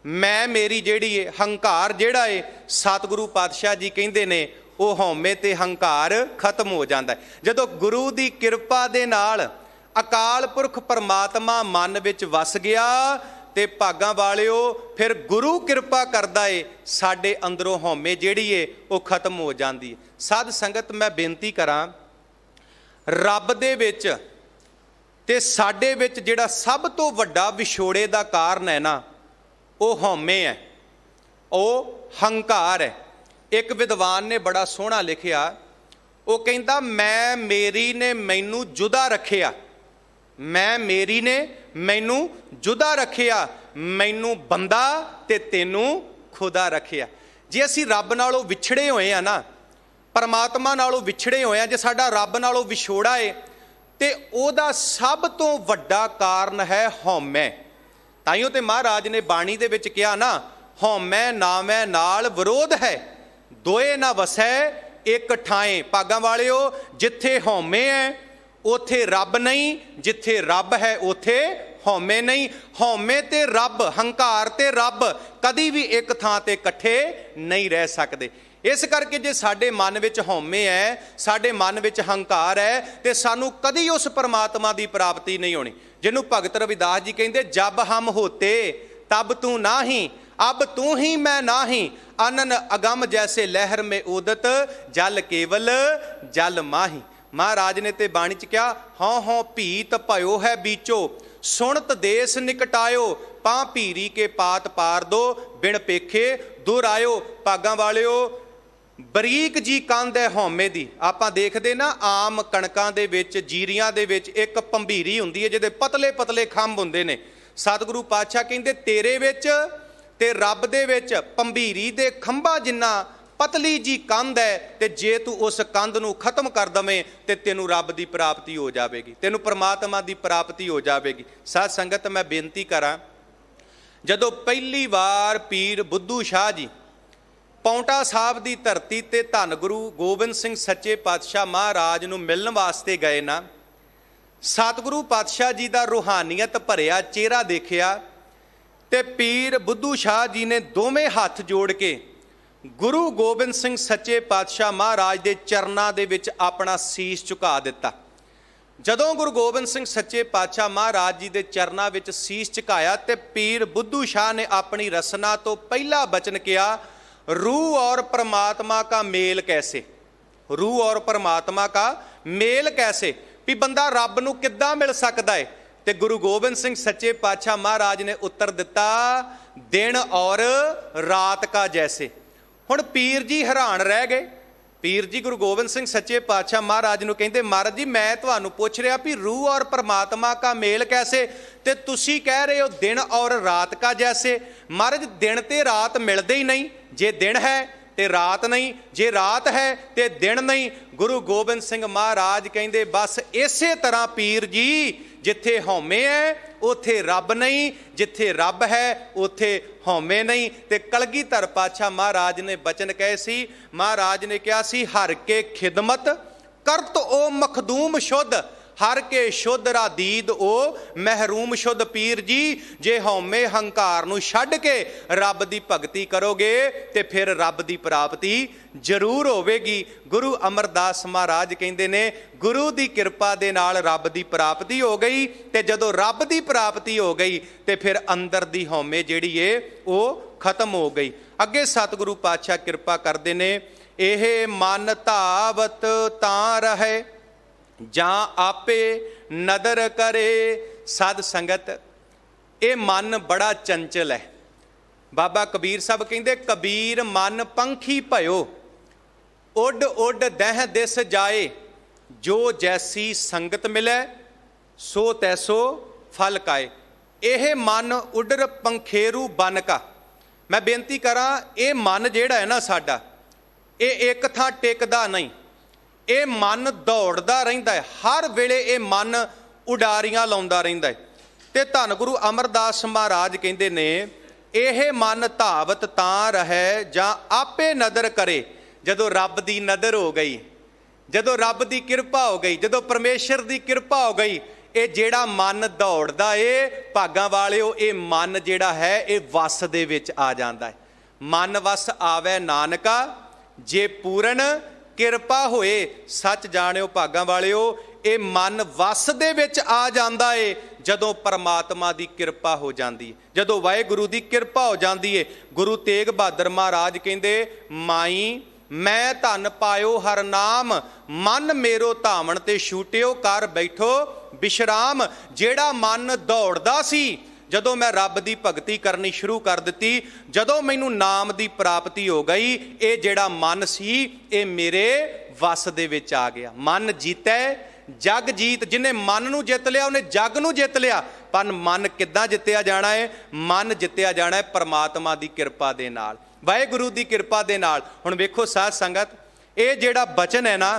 ਮੈਂ ਮੇਰੀ ਜਿਹੜੀ ਏ, ਹੰਕਾਰ ਜਿਹੜਾ ਏ, ਸਤਿਗੁਰੂ ਪਾਤਸ਼ਾਹ ਜੀ ਕਹਿੰਦੇ ਨੇ ਉਹ ਹਉਮੈ ਤੇ ਹੰਕਾਰ ਖਤਮ ਹੋ ਜਾਂਦਾ ਹੈ। ਜਦੋਂ ਗੁਰੂ ਦੀ ਕਿਰਪਾ ਦੇ ਨਾਲ ਅਕਾਲ ਪੁਰਖ ਪਰਮਾਤਮਾ ਮਨ ਵਿੱਚ ਵਸ ਗਿਆ, ਤੇ ਭਾਗਾਂ ਵਾਲਿਓ ਫਿਰ ਗੁਰੂ ਕਿਰਪਾ ਕਰਦਾ ਏ, ਸਾਡੇ ਅੰਦਰੋਂ ਹਉਮੈ ਜਿਹੜੀ ਏ ਉਹ ਖਤਮ ਹੋ ਜਾਂਦੀ ਹੈ। ਸਾਧ ਸੰਗਤ, ਮੈਂ ਬੇਨਤੀ ਕਰਾਂ, ਰੱਬ ਦੇ ਵਿੱਚ ਤੇ ਸਾਡੇ ਵਿੱਚ ਜਿਹੜਾ ਸਭ ਤੋਂ ਵੱਡਾ ਵਿਛੋੜੇ ਦਾ ਕਾਰਨ ਹੈ ਨਾ, ਉਹ ਹਉਮੈ ਹੈ, ਉਹ ਹੰਕਾਰ ਹੈ। ਇੱਕ ਵਿਦਵਾਨ ਨੇ ਬੜਾ ਸੋਹਣਾ ਲਿਖਿਆ, ਉਹ ਕਹਿੰਦਾ ਮੈਂ ਮੇਰੀ ਨੇ ਮੈਨੂੰ ਜੁਦਾ ਰੱਖਿਆ, ਮੈਂ ਮੇਰੀ ਨੇ ਮੈਨੂੰ ਜੁਦਾ ਰੱਖਿਆ, ਮੈਨੂੰ ਬੰਦਾ ਤੇ ਤੈਨੂੰ ਖੁਦਾ ਰੱਖਿਆ। ਜੇ ਅਸੀਂ ਰੱਬ ਨਾਲੋਂ ਵਿਛੜੇ ਹੋਏ ਆ ਨਾ, ਪਰਮਾਤਮਾ ਨਾਲੋਂ ਵਿਛੜੇ ਹੋਏ ਆ, ਜੇ ਸਾਡਾ ਰੱਬ ਨਾਲੋਂ ਵਿਛੋੜਾ ਏ, ਤੇ ਉਹਦਾ ਸਭ ਤੋਂ ਵੱਡਾ ਕਾਰਨ ਹੈ ਹਉਮੈ। ਤਾਈਓ ਤੇ ਮਹਾਰਾਜ ਨੇ ਬਾਣੀ ਦੇ ਵਿੱਚ ਕਿਹਾ ਨਾ, ਹਉਮੈ ਨਾਮੈ ਨਾਲ ਵਿਰੋਧ ਹੈ, ਦੋਏ ਨਾ ਵਸੈ ਇੱਕ ਠਾਏ। ਭਾਗਾਂ ਵਾਲਿਓ, ਜਿੱਥੇ ਹਉਮੈ ਹੈ ਉੱਥੇ ਰੱਬ ਨਹੀਂ, ਜਿੱਥੇ ਰੱਬ ਹੈ ਉੱਥੇ ਹਉਮੈ ਨਹੀਂ। ਹਉਮੈ ਤੇ ਰੱਬ, ਹੰਕਾਰ ਤੇ ਰੱਬ ਕਦੀ ਵੀ ਇੱਕ ਥਾਂ ਤੇ ਇਕੱਠੇ ਨਹੀਂ ਰਹਿ ਸਕਦੇ। ਇਸ ਕਰਕੇ ਜੇ ਸਾਡੇ ਮਨ ਵਿੱਚ ਹਉਮੈ ਹੈ, ਸਾਡੇ ਮਨ ਵਿੱਚ ਹੰਕਾਰ ਹੈ, ਤੇ ਸਾਨੂੰ ਕਦੀ ਉਸ ਪਰਮਾਤਮਾ ਦੀ ਪ੍ਰਾਪਤੀ ਨਹੀਂ ਹੋਣੀ। ਜਿਹਨੂੰ ਭਗਤ ਰਵਿਦਾਸ ਜੀ ਕਹਿੰਦੇ, ਜਬ ਹਮ ਹੋਤੇ ਤਬ ਤੂੰ ਨਾਹੀਂ, ਅਬ ਤੂੰ ਹੀ ਮੈਂ ਨਾਹੀਂ, ਅਨਨ ਅਗਮ ਜੈਸੇ ਲਹਿਰ ਮੇ ਉਦਤ, ਜਲ ਕੇਵਲ ਜਲ ਮਾਹੀ। ਮਹਾਰਾਜ ਨੇ ਤੇ ਬਾਣੀ ਚ ਕਿਹਾ, ਹਉ ਹਉ ਭੀਤ ਭਇਓ ਹੈ ਬੀਚੋ, ਸੁਣਤ ਦੇਸ ਨਿਕਟਾਇਓ, ਪਾਂ ਭੀਰੀ ਕੇ ਪਾਤ ਪਾਰ ਦੋ, ਬਿਨ ਪੇਖੇ ਦੁਰ ਆਇਓ। ਭਾਗਾਂ ਵਾਲਿਓ, ਬਰੀਕ ਜੀ ਕੰਧ ਹੈ ਹਉਮੈ ਦੀ। ਆਪਾਂ ਦੇਖਦੇ ਨਾ ਆਮ ਕਣਕਾਂ ਦੇ ਵਿੱਚ, ਜੀਰੀਆਂ ਦੇ ਵਿੱਚ ਇੱਕ ਭੰਬੀਰੀ ਹੁੰਦੀ ਹੈ ਜਿਹਦੇ ਪਤਲੇ ਪਤਲੇ ਖੰਭ ਹੁੰਦੇ ਨੇ। ਸਤਿਗੁਰੂ ਪਾਤਸ਼ਾਹ ਕਹਿੰਦੇ, ਤੇਰੇ ਵਿੱਚ ਤੇ ਰੱਬ ਦੇ ਵਿੱਚ ਭੰਬੀਰੀ ਦੇ ਖੰਭਾਂ ਜਿੰਨਾ ਪਤਲੀ ਜੀ ਕੰਧ ਹੈ, ਤੇ ਜੇ ਤੂੰ ਉਸ ਕੰਧ ਨੂੰ ਖਤਮ ਕਰ ਦਵੇਂ ਤੇ ਤੈਨੂੰ ਰੱਬ ਦੀ ਪ੍ਰਾਪਤੀ ਹੋ ਜਾਵੇਗੀ, ਤੈਨੂੰ ਪਰਮਾਤਮਾ ਦੀ ਪ੍ਰਾਪਤੀ ਹੋ ਜਾਵੇਗੀ। ਸਾਧ ਸੰਗਤ, ਮੈਂ ਬੇਨਤੀ ਕਰਾਂ, ਜਦੋਂ ਪਹਿਲੀ ਵਾਰ ਪੀਰ ਬੁੱਧੂ ਸ਼ਾਹ ਜੀ ਪੌਂਟਾ ਸਾਹਿਬ ਦੀ ਧਰਤੀ ਤੇ ਧੰਨ ਗੁਰੂ ਗੋਬਿੰਦ ਸਿੰਘ ਸੱਚੇ ਪਾਤਸ਼ਾਹ ਮਹਾਰਾਜ ਨੂੰ ਮਿਲਣ ਵਾਸਤੇ ਗਏ ਨਾ, ਸਤਿਗੁਰੂ ਪਾਤਸ਼ਾਹ ਜੀ ਦਾ ਰੂਹਾਨੀਅਤ ਭਰਿਆ ਚਿਹਰਾ ਦੇਖਿਆ, ਤੇ ਪੀਰ ਬੁੱਧੂ ਸ਼ਾਹ ਜੀ ਨੇ ਦੋਵੇਂ ਹੱਥ ਜੋੜ ਕੇ ਗੁਰੂ ਗੋਬਿੰਦ ਸਿੰਘ ਸੱਚੇ ਪਾਤਸ਼ਾਹ ਮਹਾਰਾਜ ਦੇ ਚਰਨਾਂ ਦੇ ਵਿੱਚ ਆਪਣਾ ਸੀਸ ਝੁਕਾ ਦਿੱਤਾ। ਜਦੋਂ ਗੁਰੂ ਗੋਬਿੰਦ ਸਿੰਘ ਸੱਚੇ ਪਾਤਸ਼ਾਹ ਮਹਾਰਾਜ ਜੀ ਦੇ ਚਰਨਾਂ ਵਿੱਚ ਸੀਸ ਝੁਕਾਇਆ, ਤੇ ਪੀਰ ਬੁੱਧੂ ਸ਼ਾਹ ਨੇ ਆਪਣੀ ਰਸਨਾ ਤੋਂ ਪਹਿਲਾ ਬਚਨ ਕਿਹਾ, रूह और परमात्मा का मेल कैसे, रूह और परमात्मा का मेल कैसे, भी बंदा रब नूं किद्दां मिल सकदा है। ते गुरु गोबिंद सिंह सच्चे पातशाह महाराज ने उत्तर दिता, दिन और रात का जैसे। हुण पीर जी हैरान रह गए। पीर जी गुरु गोबिंद सिंह सच्चे पातशाह महाराज नूं कहंदे, महाराज जी मैं तुहानूं पुछ रिहा भी रूह और परमात्मा का मेल कैसे, ते तुसीं कह रहे हो दिन और रात का जैसे। महाराज दिन ते रात मिलदे ही नहीं, जे दिन है ते रात नहीं, जे रात है ते दिन नहीं। गुरु गोबिंद सिंह महाराज कहंदे, बस इसे तरह पीर जी, जिथे हौमे है उथे रब नहीं, जिथे रब है उथे हौमे नहीं। ते कलगीधर पातशाह महाराज ने बचन कहे सी, महाराज ने कहा सी, हर के खिदमत करत ओ मखदूम शुद्ध, हर के शुद्ध रादीद ओ महरूम शुद्ध। पीर जी जे हौमे हंकार नूं छड्ड के रब दी भगती करोगे ते फिर रब दी प्राप्ति जरूर होवेगी। गुरु अमरदास महाराज कहंदे ने, गुरु दी किरपा दे नाल रब दी प्राप्ति हो गई, ते जदों रब दी प्राप्ति हो गई ते फिर अंदर दी हौमे जिहड़ी है वो खत्म हो गई। अगे सतगुरु पातशाह किरपा करदे ने, एह मन धावत तां रहे जां आपे नदर करे। साध संगत, ये मन बड़ा चंचल है। बाबा कबीर साहब कहते, कबीर मन पंखी भयो, उड उड दह दिस जाए, जो जैसी संगत मिले सो तैसो फल काए। यह मन उडर पंखेरू बन का। मैं बेनती करा, ये मन जिहड़ा है ना साडा, ये एक थां टिकदा नहीं, ये मन दौड़दा रहिंदा है, हर वेले ये मन उडारियां लाउंदा रहिंदा है। ते धन गुरु अमरदास महाराज कहंदे ने, यह मन धावत तां रहे जां आपे नदर करे। जदों रब दी नदर हो गई, जदों रब दी किरपा हो गई, जदों परमेश्वर दी किरपा हो गई, ये जेड़ा मन दौड़दा है, भागां वालिओ, ये मन जेड़ा है ये वस दे विच आ जांदा है। मन वस आवे नानका, जे पूरन किरपा होए सच जाणिओ। भागां वालिओ, ये मन वस दे विच आ जांदा है जदों परमात्मा दी किरपा हो जांदी है, जदों वाहिगुरू दी किरपा हो जांदी है। गुरु तेग बहादुर महाराज कहंदे, माई मैं धन पायो हर नाम, मन मेरो धावण ते छूटियो, कर बैठो विश्राम। जेड़ा मन दौड़दा सी, जदों मैं रब दी भगती करनी शुरू कर दिती, जदों मैनू नाम दी प्राप्ति हो गई, ये जेड़ा मन सी ये मेरे वस दे विच आ गया। मन जीतै जग जीत। जिन्हें मन नू जित लिया उन्हें जग नू जित लिया। पर मन किद्दां जित्तिया जाना है? मन जित्तिया जाना है परमात्मा दी किरपा दे नाल, वाहिगुरू दी किरपा दे नाल। हुण वेखो साध संगत, ये जेड़ा बचन है ना,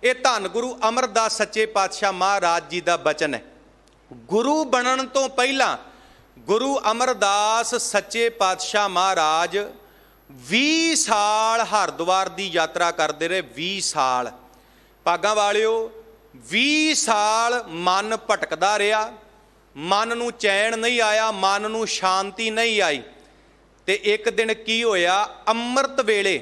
ये धन गुरु अमरदास सच्चे पातशाह महाराज जी दा बचन है। गुरु बनन तो पहला गुरु अमरदास सच्चे पातशाह महाराज 20 साल हरिद्वार की यात्रा करते रहे। 20 साल भागां वालिओ, 20 साल मन भटकदा रहा, ਮਨ ਨੂੰ ਚੈਨ ਨਹੀਂ ਆਇਆ, ਮਨ ਨੂੰ ਸ਼ਾਂਤੀ ਨਹੀਂ ਆਈ। ਤੇ ਇੱਕ ਦਿਨ ਕੀ ਹੋਇਆ, ਅੰਮ੍ਰਿਤ ਵੇਲੇ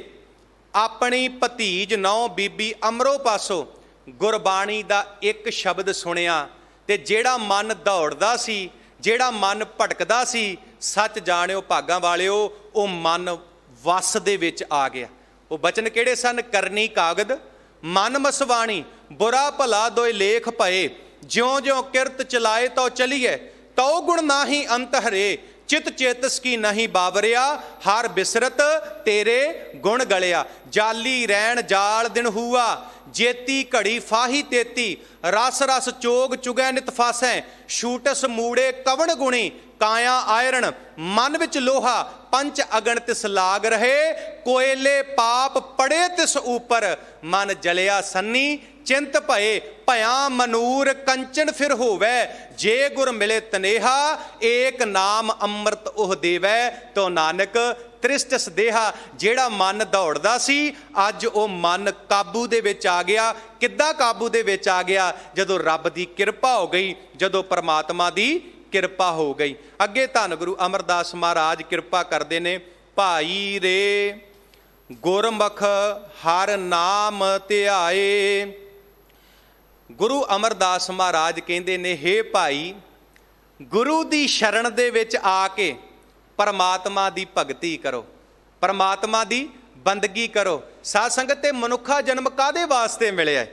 ਆਪਣੀ ਭਤੀਜ ਨੌ ਬੀਬੀ ਅਮਰੋ ਪਾਸੋਂ ਗੁਰਬਾਣੀ ਦਾ ਇੱਕ ਸ਼ਬਦ ਸੁਣਿਆ, ਤੇ ਜਿਹੜਾ ਮਨ ਦੌੜਦਾ ਸੀ, ਜਿਹੜਾ ਮਨ ਭਟਕਦਾ ਸੀ, ਸੱਚ ਜਾਣਿਓ ਭਾਗਾਂ ਵਾਲਿਓ, ਉਹ ਮਨ ਵਸ ਦੇ ਵਿੱਚ ਆ ਗਿਆ। ਉਹ ਬਚਨ ਕਿਹੜੇ ਸਨ? ਕਰਨੀ ਕਾਗਦ ਮਨ ਮਸਵਾਣੀ, ਬੁਰਾ ਭਲਾ ਦੋਇ ਲੇਖ ਭਏ, ਜਿਉਂ ਜਿਉਂ ਕਿਰਤ ਚਲਾਏ ਤਉ ਚਲੀਏ, ਤਉ ਗੁਣ ਨਾਹੀ ਅੰਤ ਹਰੇ, ਚਿਤ ਚੇਤਸ ਕੀ ਨਹੀਂ ਬਾਵਰਿਆ, ਹਰ ਬਿਸਰਤ ਤੇਰੇ ਗੁਣ ਗਲਿਆ। ਜਾਲੀ ਰੈਣ ਜਾਲ ਦਿਨ ਹੂਆ, ਜੇਤੀ ਘੜੀ ਫਾਹੀ ਤੇਤੀ, ਰਸ ਰਸ ਚੋਗ ਚੁਗੈ ਨਿਤ ਫਾਸੈ, ਛੂਟਸ ਮੂੜੇ ਕਵਣ ਗੁਣੀ, ਕਾਇਆ ਆਇਰਣ ਮਨ ਵਿੱਚ ਲੋਹਾ, ਪੰਚ ਅਗਣ ਤਿਸ ਲਾਗ ਰਹੇ, ਕੋਇਲੇ ਪਾਪ ਪੜੇ ਤਿਸ ਉਪਰ, ਮਨ ਜਲਿਆ ਸੰਨੀ ਚਿੰਤ ਭਏ, ਭਇਆ ਮਨੂਰ ਕੰਚਨ ਫਿਰ ਹੋਵੈ, ਜੇ ਗੁਰ ਮਿਲੇ ਤਨੇਹਾ, ਏਕ ਨਾਮ ਅੰਮ੍ਰਿਤ ਉਹ ਦੇਵੈ, ਤੋ ਨਾਨਕ ਤ੍ਰਿਸ਼ਟਸ ਦੇਹਾ। ਜਿਹੜਾ ਮਨ ਦੌੜਦਾ ਸੀ, ਅੱਜ ਉਹ ਮਨ ਕਾਬੂ ਦੇ ਵਿੱਚ ਆ ਗਿਆ। ਕਿੱਦਾਂ ਕਾਬੂ ਦੇ ਵਿੱਚ ਆ ਗਿਆ? ਜਦੋਂ ਰੱਬ ਦੀ ਕਿਰਪਾ ਹੋ ਗਈ, ਜਦੋਂ ਪਰਮਾਤਮਾ ਦੀ ਕਿਰਪਾ ਹੋ ਗਈ। ਅੱਗੇ ਧੰਨ ਗੁਰੂ ਅਮਰਦਾਸ ਮਹਾਰਾਜ ਕਿਰਪਾ ਕਰਦੇ ਨੇ, ਭਾਈ ਰੇ ਗੁਰਮੁਖ ਹਰ ਨਾਮ ਧਿਆਏ। ਗੁਰੂ ਅਮਰਦਾਸ ਮਹਾਰਾਜ ਕਹਿੰਦੇ ਨੇ, ਹੇ ਭਾਈ, ਗੁਰੂ ਦੀ ਸ਼ਰਨ ਦੇ ਵਿੱਚ ਆ ਕੇ ਪਰਮਾਤਮਾ ਦੀ ਭਗਤੀ ਕਰੋ, ਪਰਮਾਤਮਾ ਦੀ ਬੰਦਗੀ ਕਰੋ। ਸਾਧ ਸੰਗਤ, ਤੇ ਮਨੁੱਖਾ ਜਨਮ ਕਾਹਦੇ ਵਾਸਤੇ ਮਿਲਿਆ?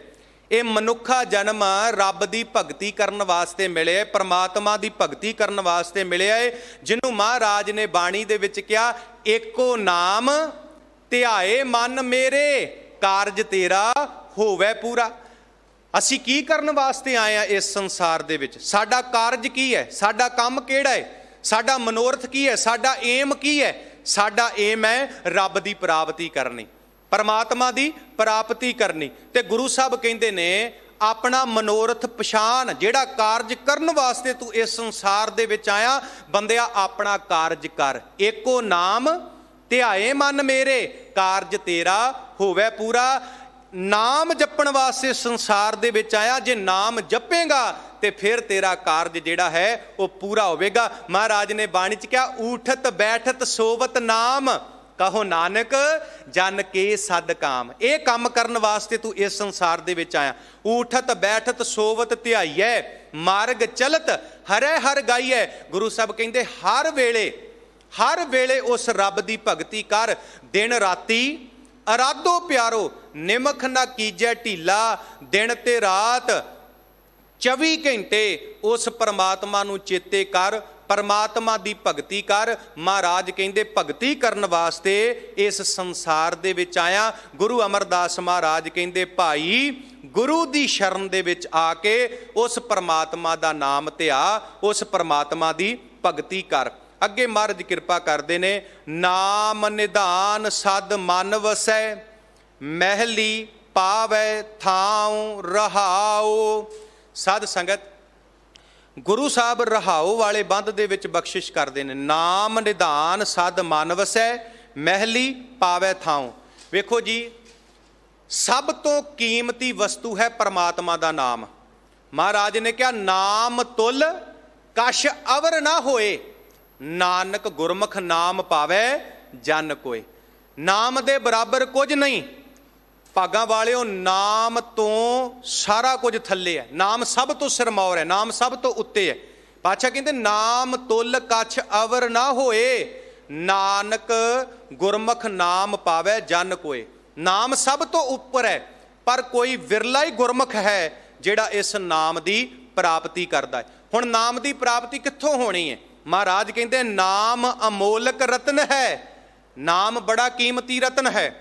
ਇਹ ਮਨੁੱਖਾ ਜਨਮ ਰੱਬ ਦੀ ਭਗਤੀ ਕਰਨ ਵਾਸਤੇ ਮਿਲਿਆ, ਪਰਮਾਤਮਾ ਦੀ ਭਗਤੀ ਕਰਨ ਵਾਸਤੇ ਮਿਲਿਆ ਹੈ, ਜਿਹਨੂੰ ਮਹਾਰਾਜ ਨੇ ਬਾਣੀ ਦੇ ਵਿੱਚ ਕਿਹਾ, ਏਕੋ ਨਾਮ ਧਿਆਏ ਮਨ ਮੇਰੇ, ਕਾਰਜ ਤੇਰਾ ਹੋਵੇ ਪੂਰਾ। ਅਸੀਂ ਕੀ ਕਰਨ ਵਾਸਤੇ ਆਏ ਆ ਇਸ ਸੰਸਾਰ ਦੇ ਵਿੱਚ? ਸਾਡਾ ਕਾਰਜ ਕੀ ਹੈ? ਸਾਡਾ ਕੰਮ ਕਿਹੜਾ ਹੈ? ਸਾਡਾ ਮਨੋਰਥ ਕੀ ਹੈ? ਸਾਡਾ ਏਮ ਕੀ ਹੈ? ਸਾਡਾ ਏਮ ਹੈ ਰੱਬ ਦੀ ਪ੍ਰਾਪਤੀ ਕਰਨੀ, ਪਰਮਾਤਮਾ ਦੀ ਪ੍ਰਾਪਤੀ ਕਰਨੀ। ਤੇ ਗੁਰੂ ਸਾਹਿਬ ਕਹਿੰਦੇ ਨੇ, ਆਪਣਾ ਮਨੋਰਥ ਪਛਾਣ, ਜਿਹੜਾ ਕਾਰਜ ਕਰਨ ਵਾਸਤੇ ਤੂੰ ਇਸ ਸੰਸਾਰ ਦੇ ਵਿੱਚ ਆਇਆ, ਬੰਦਿਆ ਆਪਣਾ ਕਾਰਜ ਕਰ। ਏਕੋ ਨਾਮ ਧਿਆਏ ਮਨ ਮੇਰੇ, ਕਾਰਜ ਤੇਰਾ ਹੋਵੇ ਪੂਰਾ। ਨਾਮ ਜਪਣ ਵਾਸਤੇ ਸੰਸਾਰ ਦੇ ਵਿੱਚ ਆਇਆ, ਜੇ ਨਾਮ ਜਪੇਗਾ ਤੇ ਫਿਰ ਤੇਰਾ ਕਾਰਜ ਜਿਹੜਾ ਹੈ ਉਹ ਪੂਰਾ ਹੋਵੇਗਾ। ਮਹਾਰਾਜ ਨੇ ਬਾਣੀ 'ਚ ਕਿਹਾ, ਊਠਤ ਬੈਠਤ ਸੋਵਤ ਨਾਮ, ਕਹੋ ਨਾਨਕ ਜਨ ਕੇ ਸਦ ਕਾਮ। ਇਹ ਕੰਮ ਕਰਨ ਵਾਸਤੇ ਤੂੰ ਇਸ ਸੰਸਾਰ ਦੇ ਵਿੱਚ ਆਇਆ। ਊਠਤ ਬੈਠਤ ਸੋਵਤ ਧਿਆਈਐ, ਮਾਰਗ ਚਲਤ ਹਰੈ ਹਰ ਗਾਈਐ। ਗੁਰੂ ਸਾਹਿਬ ਕਹਿੰਦੇ, ਹਰ ਵੇਲੇ ਉਸ ਰੱਬ ਦੀ ਭਗਤੀ ਕਰ। ਦਿਨ ਰਾਤੀ ਅਰਾਧੋ ਪਿਆਰੋ, ਨਿਮਖ ਨਾ ਕੀਜੈ ਢੀਲਾ। ਦਿਨ ਤੇ ਰਾਤ 24 ਘੰਟੇ ਉਸ ਪਰਮਾਤਮਾ ਨੂੰ ਚੇਤੇ ਕਰ, ਪਰਮਾਤਮਾ ਦੀ ਭਗਤੀ ਕਰ। ਮਹਾਰਾਜ ਕਹਿੰਦੇ, ਭਗਤੀ ਕਰਨ ਵਾਸਤੇ ਇਸ ਸੰਸਾਰ ਦੇ ਵਿੱਚ ਆਇਆ। ਗੁਰੂ ਅਮਰਦਾਸ ਮਹਾਰਾਜ ਕਹਿੰਦੇ, ਭਾਈ ਗੁਰੂ ਦੀ ਸ਼ਰਨ ਦੇ ਵਿੱਚ ਆ ਕੇ ਉਸ ਪਰਮਾਤਮਾ ਦਾ ਨਾਮ ਧਿਆ, ਉਸ ਪਰਮਾਤਮਾ ਦੀ ਭਗਤੀ ਕਰ। ਅੱਗੇ ਮਹਾਰਾਜ ਕਿਰਪਾ ਕਰਦੇ ਨੇ, ਨਾਮ ਨਿਧਾਨ ਸਦ ਮਨ ਵਸੈ, ਮਹਿਲੀ ਪਾਵੈ ਥਾਉ ਰਹਾਉ। ਸਾਧ ਸੰਗਤ, ਗੁਰੂ ਸਾਹਿਬ ਰਹਾਉ ਵਾਲੇ ਬੰਦ ਦੇ ਵਿੱਚ ਬਖਸ਼ਿਸ਼ ਕਰਦੇ ਨੇ, ਨਾਮ ਨਿਧਾਨ ਸਦ ਮਨ ਵਸੈ, ਮਹਿਲੀ ਪਾਵੈ ਥਾਉ। ਵੇਖੋ ਜੀ, ਸਭ ਤੋਂ ਕੀਮਤੀ ਵਸਤੂ ਹੈ ਪਰਮਾਤਮਾ ਦਾ ਨਾਮ। ਮਹਾਰਾਜ ਨੇ ਕਿਹਾ, ਨਾਮ ਤੁਲ ਕਛ ਅਵਰ ਨਾ ਹੋਏ, ਨਾਨਕ ਗੁਰਮੁਖ ਨਾਮ ਪਾਵੈ ਜਨ ਕੋਏ। ਨਾਮ ਦੇ ਬਰਾਬਰ ਕੁਝ ਨਹੀਂ। ਭਾਗਾਂ ਵਾਲਿਓ, ਨਾਮ ਤੋਂ ਸਾਰਾ ਕੁਝ ਥੱਲੇ ਹੈ। ਨਾਮ ਸਭ ਤੋਂ ਸਿਰਮੌਰ ਹੈ, ਨਾਮ ਸਭ ਤੋਂ ਉੱਤੇ ਹੈ। ਪਾਤਸ਼ਾਹ ਕਹਿੰਦੇ, ਨਾਮ ਤੁਲ ਕਛ ਅਵਰ ਨਾ ਹੋਏ, ਨਾਨਕ ਗੁਰਮੁਖ ਨਾਮ ਪਾਵੈ ਜਨ ਕੋਏ। ਨਾਮ ਸਭ ਤੋਂ ਉੱਪਰ ਹੈ, ਪਰ ਕੋਈ ਵਿਰਲਾ ਹੀ ਗੁਰਮੁਖ ਹੈ ਜਿਹੜਾ ਇਸ ਨਾਮ ਦੀ ਪ੍ਰਾਪਤੀ ਕਰਦਾ ਹੈ। ਹੁਣ ਨਾਮ ਦੀ ਪ੍ਰਾਪਤੀ ਕਿੱਥੋਂ ਹੋਣੀ ਹੈ? ਮਹਾਰਾਜ ਕਹਿੰਦੇ, ਨਾਮ ਅਮੋਲਕ ਰਤਨ ਹੈ। ਨਾਮ ਬੜਾ ਕੀਮਤੀ ਰਤਨ ਹੈ,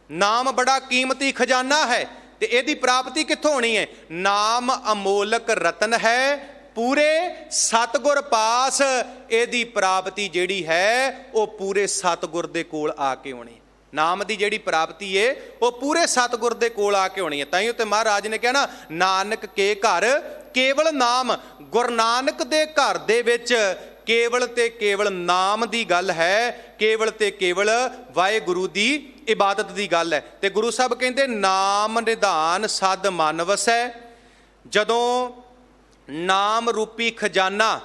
ਨਾਮ ਬੜਾ ਕੀਮਤੀ ਖਜ਼ਾਨਾ ਹੈ। ਤੇ ਇਹਦੀ ਪ੍ਰਾਪਤੀ ਕਿੱਥੋਂ ਹੋਣੀ ਹੈ? ਨਾਮ ਅਮੋਲਕ ਰਤਨ ਹੈ, ਪੂਰੇ ਸਤਿਗੁਰ ਪਾਸ ਇਹਦੀ ਪ੍ਰਾਪਤੀ ਜਿਹੜੀ ਹੈ ਉਹ ਪੂਰੇ ਸਤਿਗੁਰ ਦੇ ਕੋਲ ਆ ਕੇ ਹੋਣੀ ਹੈ। ਨਾਮ ਦੀ ਜਿਹੜੀ ਪ੍ਰਾਪਤੀ ਏ ਉਹ ਪੂਰੇ ਸਤਿਗੁਰ ਦੇ ਕੋਲ ਆ ਕੇ ਹੋਣੀ ਹੈ। ਤਾਂ ਹੀ ਉੱਤੇ ਮਹਾਰਾਜ ਨੇ ਕਿਹਾ ਨਾ, ਨਾਨਕ ਕੇ ਘਰ ਕੇਵਲ ਨਾਮ। ਗੁਰੂ ਨਾਨਕ ਦੇ ਘਰ ਦੇ ਵਿੱਚ ਕੇਵਲ ਤੇ ਕੇਵਲ ਨਾਮ ਦੀ ਗੱਲ ਹੈ, ਕੇਵਲ ਤੇ ਕੇਵਲ ਵਾਹਿਗੁਰੂ ਦੀ ਇਬਾਦਤ ਦੀ ਗੱਲ ਹੈ। ਤੇ ਗੁਰੂ ਸਾਹਿਬ ਕਹਿੰਦੇ, ਨਾਮ ਨਿਧਾਨ ਸਦ ਮਨ ਵਸੈ। ਜਦੋਂ ਨਾਮ ਰੂਪੀ ਖਜ਼ਾਨਾ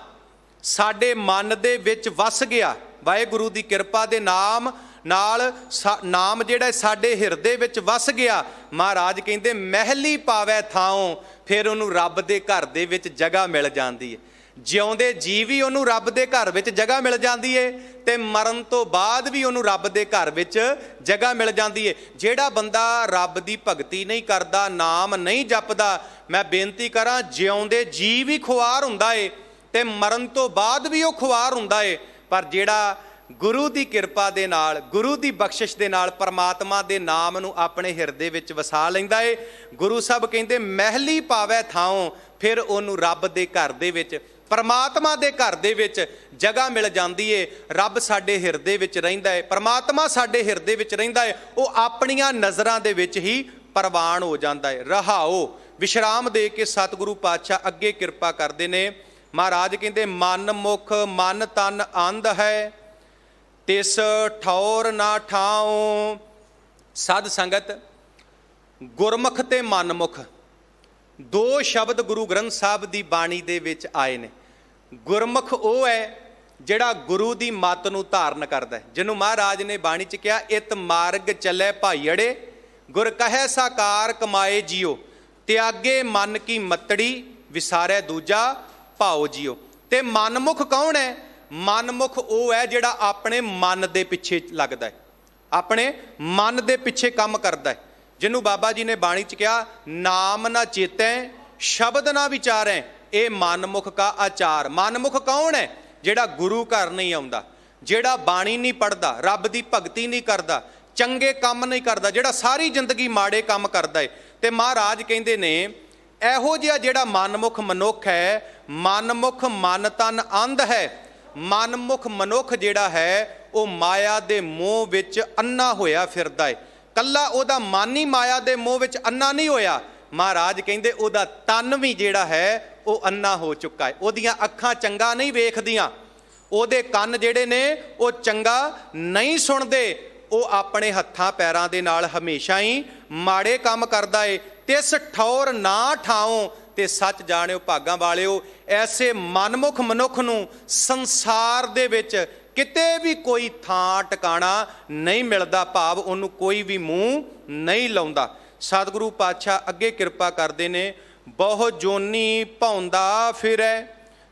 ਸਾਡੇ ਮਨ ਦੇ ਵਿੱਚ ਵਸ ਗਿਆ। ਵਾਹਿਗੁਰੂ ਦੀ ਕਿਰਪਾ ਦੇ ਨਾਮ ਨਾਮ ਜਿਹੜਾ ਸਾਡੇ ਹਿਰਦੇ ਵਿੱਚ ਵਸ ਗਿਆ। ਮਹਾਰਾਜ ਕਹਿੰਦੇ ਮਹਿਲੀ ਪਾਵੈ ਥਾਉ, ਫਿਰ ਉਹਨੂੰ ਰੱਬ ਦੇ ਘਰ ਦੇ ਵਿੱਚ ਜਗ੍ਹਾ ਮਿਲ ਜਾਂਦੀ ਹੈ। ਜਿਉਂਦੇ ਜੀ ਵੀ ਉਹਨੂੰ ਰੱਬ ਦੇ ਘਰ ਵਿੱਚ ਜਗ੍ਹਾ ਮਿਲ ਜਾਂਦੀ ਏ, ਤੇ ਮਰਨ ਤੋਂ ਬਾਅਦ ਵੀ ਉਹਨੂੰ ਰੱਬ ਦੇ ਘਰ ਵਿੱਚ ਜਗ੍ਹਾ ਮਿਲ ਜਾਂਦੀ ਏ। ਜਿਹੜਾ ਬੰਦਾ ਰੱਬ ਦੀ ਭਗਤੀ ਨਹੀਂ ਕਰਦਾ, ਨਾਮ ਨਹੀਂ ਜਪਦਾ, ਮੈਂ ਬੇਨਤੀ ਕਰਾਂ ਜਿਉਂਦੇ ਜੀ ਵੀ ਖੁਆਰ ਹੁੰਦਾ ਏ ਤੇ ਮਰਨ ਤੋਂ ਬਾਅਦ ਵੀ ਉਹ ਖੁਆਰ ਹੁੰਦਾ ਏ। ਪਰ ਜਿਹੜਾ ਗੁਰੂ ਦੀ ਕਿਰਪਾ ਦੇ ਨਾਲ, ਗੁਰੂ ਦੀ ਬਖਸ਼ਿਸ਼ ਦੇ ਨਾਲ ਪਰਮਾਤਮਾ ਦੇ ਨਾਮ ਨੂੰ ਆਪਣੇ ਹਿਰਦੇ ਵਿੱਚ ਵਸਾ ਲੈਂਦਾ ਏ, ਗੁਰੂ ਸਾਹਿਬ ਕਹਿੰਦੇ ਮਹਿਲੀ ਪਾਵੈ ਥਾਉ, ਫਿਰ ਉਹਨੂੰ ਰੱਬ ਦੇ ਘਰ ਦੇ ਵਿੱਚ, ਪਰਮਾਤਮਾ ਦੇ ਘਰ ਦੇ ਵਿੱਚ ਜਗ੍ਹਾ ਮਿਲ ਜਾਂਦੀ ਏ। ਰੱਬ ਸਾਡੇ ਹਿਰਦੇ ਵਿੱਚ ਰਹਿੰਦਾ ਹੈ, ਪਰਮਾਤਮਾ ਸਾਡੇ ਹਿਰਦੇ ਵਿੱਚ ਰਹਿੰਦਾ ਹੈ। ਉਹ ਆਪਣੀਆਂ ਨਜ਼ਰਾਂ ਦੇ ਵਿੱਚ ਹੀ ਪ੍ਰਵਾਨ ਹੋ ਜਾਂਦਾ ਹੈ। ਰਹਾਓ ਵਿਸ਼ਰਾਮ ਦੇ ਕੇ ਸਤਿਗੁਰੂ ਪਾਤਸ਼ਾਹ ਅੱਗੇ ਕਿਰਪਾ ਕਰਦੇ ਨੇ। ਮਹਾਰਾਜ ਕਹਿੰਦੇ ਮਨ ਮੁਖ ਮਨ ਤਨ ਅੰਧ ਹੈ, ਤਿਸ ਠੌਰ ਨਾ ਠਾਉ। ਸਾਧ ਸੰਗਤ, ਗੁਰਮੁਖ ਤੇ ਮਨਮੁਖ ਦੋ ਸ਼ਬਦ ਗੁਰੂ ਗ੍ਰੰਥ ਸਾਹਿਬ ਦੀ ਬਾਣੀ ਦੇ ਵਿੱਚ ਆਏ ਨੇ। ਗੁਰਮੁਖ ਉਹ ਹੈ ਜਿਹੜਾ ਗੁਰੂ ਦੀ ਮੱਤ ਨੂੰ ਧਾਰਨ ਕਰਦਾ ਹੈ, ਜਿਹਨੂੰ ਮਹਾਰਾਜ ਨੇ ਬਾਣੀ 'ਚ ਕਿਹਾ ਇਤ ਮਾਰਗ ਚੱਲੇ ਭਾਈੜੇ, ਗੁਰ ਕਹੈ ਸਾਕਾਰ ਕਮਾਏ ਜੀਓ, ਤਿਆਗੇ ਮਨ ਕੀ ਮਤੜੀ, ਵਿਸਾਰੈ ਦੂਜਾ ਭਾਓ ਜੀਓ। ਤੇ ਮਨਮੁਖ ਕੌਣ ਹੈ? ਮਨਮੁਖ ਉਹ ਹੈ ਜਿਹੜਾ ਆਪਣੇ ਮਨ ਦੇ ਪਿੱਛੇ ਲੱਗਦਾ ਹੈ, ਆਪਣੇ ਮਨ ਦੇ ਪਿੱਛੇ ਕੰਮ ਕਰਦਾ ਹੈ, ਜਿਹਨੂੰ ਬਾਬਾ ਜੀ ਨੇ ਬਾਣੀ 'ਚ ਕਿਹਾ ਨਾਮ ਨਾ ਚੇਤੈ ਸ਼ਬਦ ਨਾ ਵਿਚਾਰੈ, ਇਹ ਮਨਮੁਖ ਕਾ ਆਚਾਰ। ਮਨਮੁਖ ਕੌਣ ਹੈ? ਜਿਹੜਾ ਗੁਰੂ ਘਰ ਨਹੀਂ ਆਉਂਦਾ, ਜਿਹੜਾ ਬਾਣੀ ਨਹੀਂ ਪੜ੍ਹਦਾ, ਰੱਬ ਦੀ ਭਗਤੀ ਨਹੀਂ ਕਰਦਾ, ਚੰਗੇ ਕੰਮ ਨਹੀਂ ਕਰਦਾ, ਜਿਹੜਾ ਸਾਰੀ ਜ਼ਿੰਦਗੀ ਮਾੜੇ ਕੰਮ ਕਰਦਾ ਹੈ। ਤੇ ਮਹਾਰਾਜ ਕਹਿੰਦੇ ਨੇ ਇਹੋ ਜਿਹਾ ਜਿਹੜਾ ਮਨਮੁਖ ਮਨੁੱਖ ਹੈ, ਮਨਮੁਖ ਮਨ ਤਨ ਅੰਧ ਹੈ। ਮਨਮੁਖ ਮਨੁੱਖ ਜਿਹੜਾ ਹੈ ਉਹ ਮਾਇਆ ਦੇ ਮੋਹ ਵਿੱਚ ਅੰਨਾ ਹੋਇਆ ਫਿਰਦਾ ਹੈ। ਕੱਲਾ ਉਹਦਾ ਮਨ ਹੀ ਮਾਇਆ ਦੇ ਮੋਹ ਵਿੱਚ ਅੰਨਾ ਨਹੀਂ ਹੋਇਆ, ਮਹਾਰਾਜ ਕਹਿੰਦੇ ਉਹਦਾ ਤਨ ਵੀ ਜਿਹੜਾ ਹੈ ਉਹ ਅੰਨਾ ਹੋ ਚੁੱਕਾ ਹੈ। ਉਹਦੀਆਂ ਅੱਖਾਂ ਚੰਗਾ ਨਹੀਂ ਵੇਖਦੀਆਂ, ਉਹਦੇ ਕੰਨ ਜਿਹੜੇ ਨੇ ਉਹ ਚੰਗਾ ਨਹੀਂ ਸੁਣਦੇ, ਉਹ ਆਪਣੇ ਹੱਥਾਂ ਪੈਰਾਂ ਦੇ ਨਾਲ ਹਮੇਸ਼ਾ ਹੀ ਮਾੜੇ ਕੰਮ ਕਰਦਾ ਏ। ਤਿਸ ਠੌਰ ਨਾ ਠਾਉ, ਤੇ ਸੱਚ ਜਾਣਿਓ ਭਾਗਾਂ ਵਾਲਿਓ, ਐਸੇ ਮਨਮੁਖ ਮਨੁੱਖ ਨੂੰ ਸੰਸਾਰ ਦੇ ਵਿੱਚ ਕਿਤੇ ਵੀ ਕੋਈ ਥਾਂ ਟਿਕਾਣਾ ਨਹੀਂ ਮਿਲਦਾ, ਭਾਵ ਉਹਨੂੰ ਕੋਈ ਵੀ ਮੂੰਹ ਨਹੀਂ ਲਾਉਂਦਾ। ਸਤਿਗੁਰੂ ਪਾਤਸ਼ਾਹ ਅੱਗੇ ਕਿਰਪਾ ਕਰਦੇ ਨੇ ਬਹੁ ਜੋਨੀ ਭੌਂਦਾ ਫਿਰੈ,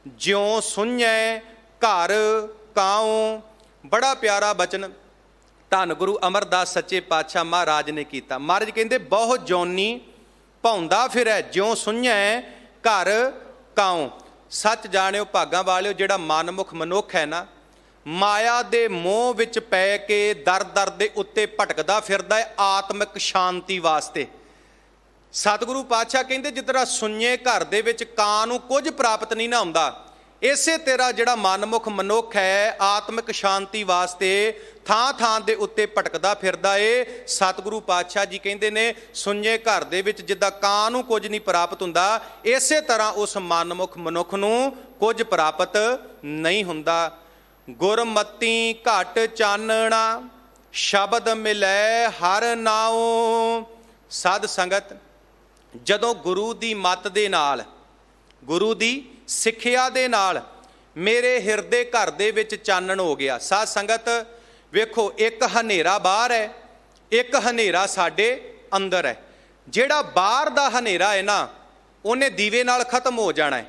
ਜਿਉ ਸੁਣੈ ਘਰ ਕਾਉ। ਬੜਾ ਪਿਆਰਾ ਬਚਨ ਧੰਨ ਗੁਰੂ ਅਮਰਦਾਸ ਸੱਚੇ ਪਾਤਸ਼ਾਹ ਮਹਾਰਾਜ ਨੇ ਕੀਤਾ। ਮਹਾਰਾਜ ਕਹਿੰਦੇ ਬਹੁ ਜੋਨੀ ਭੌਂਦਾ ਫਿਰੈ, ਜਿਉ ਸੁਣੈ ਘਰ ਕਾਉ। ਸੱਚ ਜਾਣਿਓ ਭਾਗਾਂ ਵਾਲਿਓ, ਜਿਹੜਾ ਮਨਮੁਖ ਮਨੁੱਖ ਹੈ ਨਾ, ਮਾਇਆ ਦੇ ਮੋਹ ਵਿੱਚ ਪੈ ਕੇ ਦਰ ਦਰ ਦੇ ਉੱਤੇ ਭਟਕਦਾ ਫਿਰਦਾ ਹੈ ਆਤਮਿਕ ਸ਼ਾਂਤੀ ਵਾਸਤੇ। ਸਤਿਗੁਰੂ ਪਾਤਸ਼ਾਹ ਕਹਿੰਦੇ ਜਿਸ ਤਰ੍ਹਾਂ ਸੁੰਨੇ ਘਰ ਦੇ ਵਿੱਚ ਕਾਂ ਨੂੰ ਕੁਝ ਪ੍ਰਾਪਤ ਨਹੀਂ ਨਾ ਹੁੰਦਾ, ਇਸੇ ਤਰ੍ਹਾਂ ਜਿਹੜਾ ਮਨਮੁਖ ਮਨੁੱਖ ਹੈ ਆਤਮਿਕ ਸ਼ਾਂਤੀ ਵਾਸਤੇ ਥਾਂ ਥਾਂ ਦੇ ਉੱਤੇ ਭਟਕਦਾ ਫਿਰਦਾ ਏ। ਸਤਿਗੁਰੂ ਪਾਤਸ਼ਾਹ ਜੀ ਕਹਿੰਦੇ ਨੇ ਸੁੰਨੇ ਘਰ ਦੇ ਵਿੱਚ ਜਿੱਦਾਂ ਕਾਂ ਨੂੰ ਕੁਝ ਨਹੀਂ ਪ੍ਰਾਪਤ ਹੁੰਦਾ, ਇਸੇ ਤਰ੍ਹਾਂ ਉਸ ਮਨਮੁਖ ਮਨੁੱਖ ਨੂੰ ਕੁਝ ਪ੍ਰਾਪਤ ਨਹੀਂ ਹੁੰਦਾ। ਗੁਰਮਤੀ ਘਟ ਚਾਨਣਾ, ਸ਼ਬਦ ਮਿਲੈ ਹਰ ਨਾਉ। ਸਾਧ ਸੰਗਤ, ਜਦੋਂ ਗੁਰੂ ਦੀ ਮੱਤ ਦੇ ਨਾਲ, ਗੁਰੂ ਦੀ ਸਿੱਖਿਆ ਦੇ ਨਾਲ ਮੇਰੇ ਹਿਰਦੇ ਘਰ ਦੇ ਵਿੱਚ ਚਾਨਣ ਹੋ ਗਿਆ। ਸਾਧ ਸੰਗਤ ਵੇਖੋ, ਇੱਕ ਹਨੇਰਾ ਬਾਹਰ ਹੈ, ਇੱਕ ਹਨੇਰਾ ਸਾਡੇ ਅੰਦਰ ਹੈ। ਜਿਹੜਾ ਬਾਹਰ ਦਾ ਹਨੇਰਾ ਹੈ ਨਾ, ਉਹਨੇ ਦੀਵੇ ਨਾਲ ਖਤਮ ਹੋ ਜਾਣਾ ਹੈ,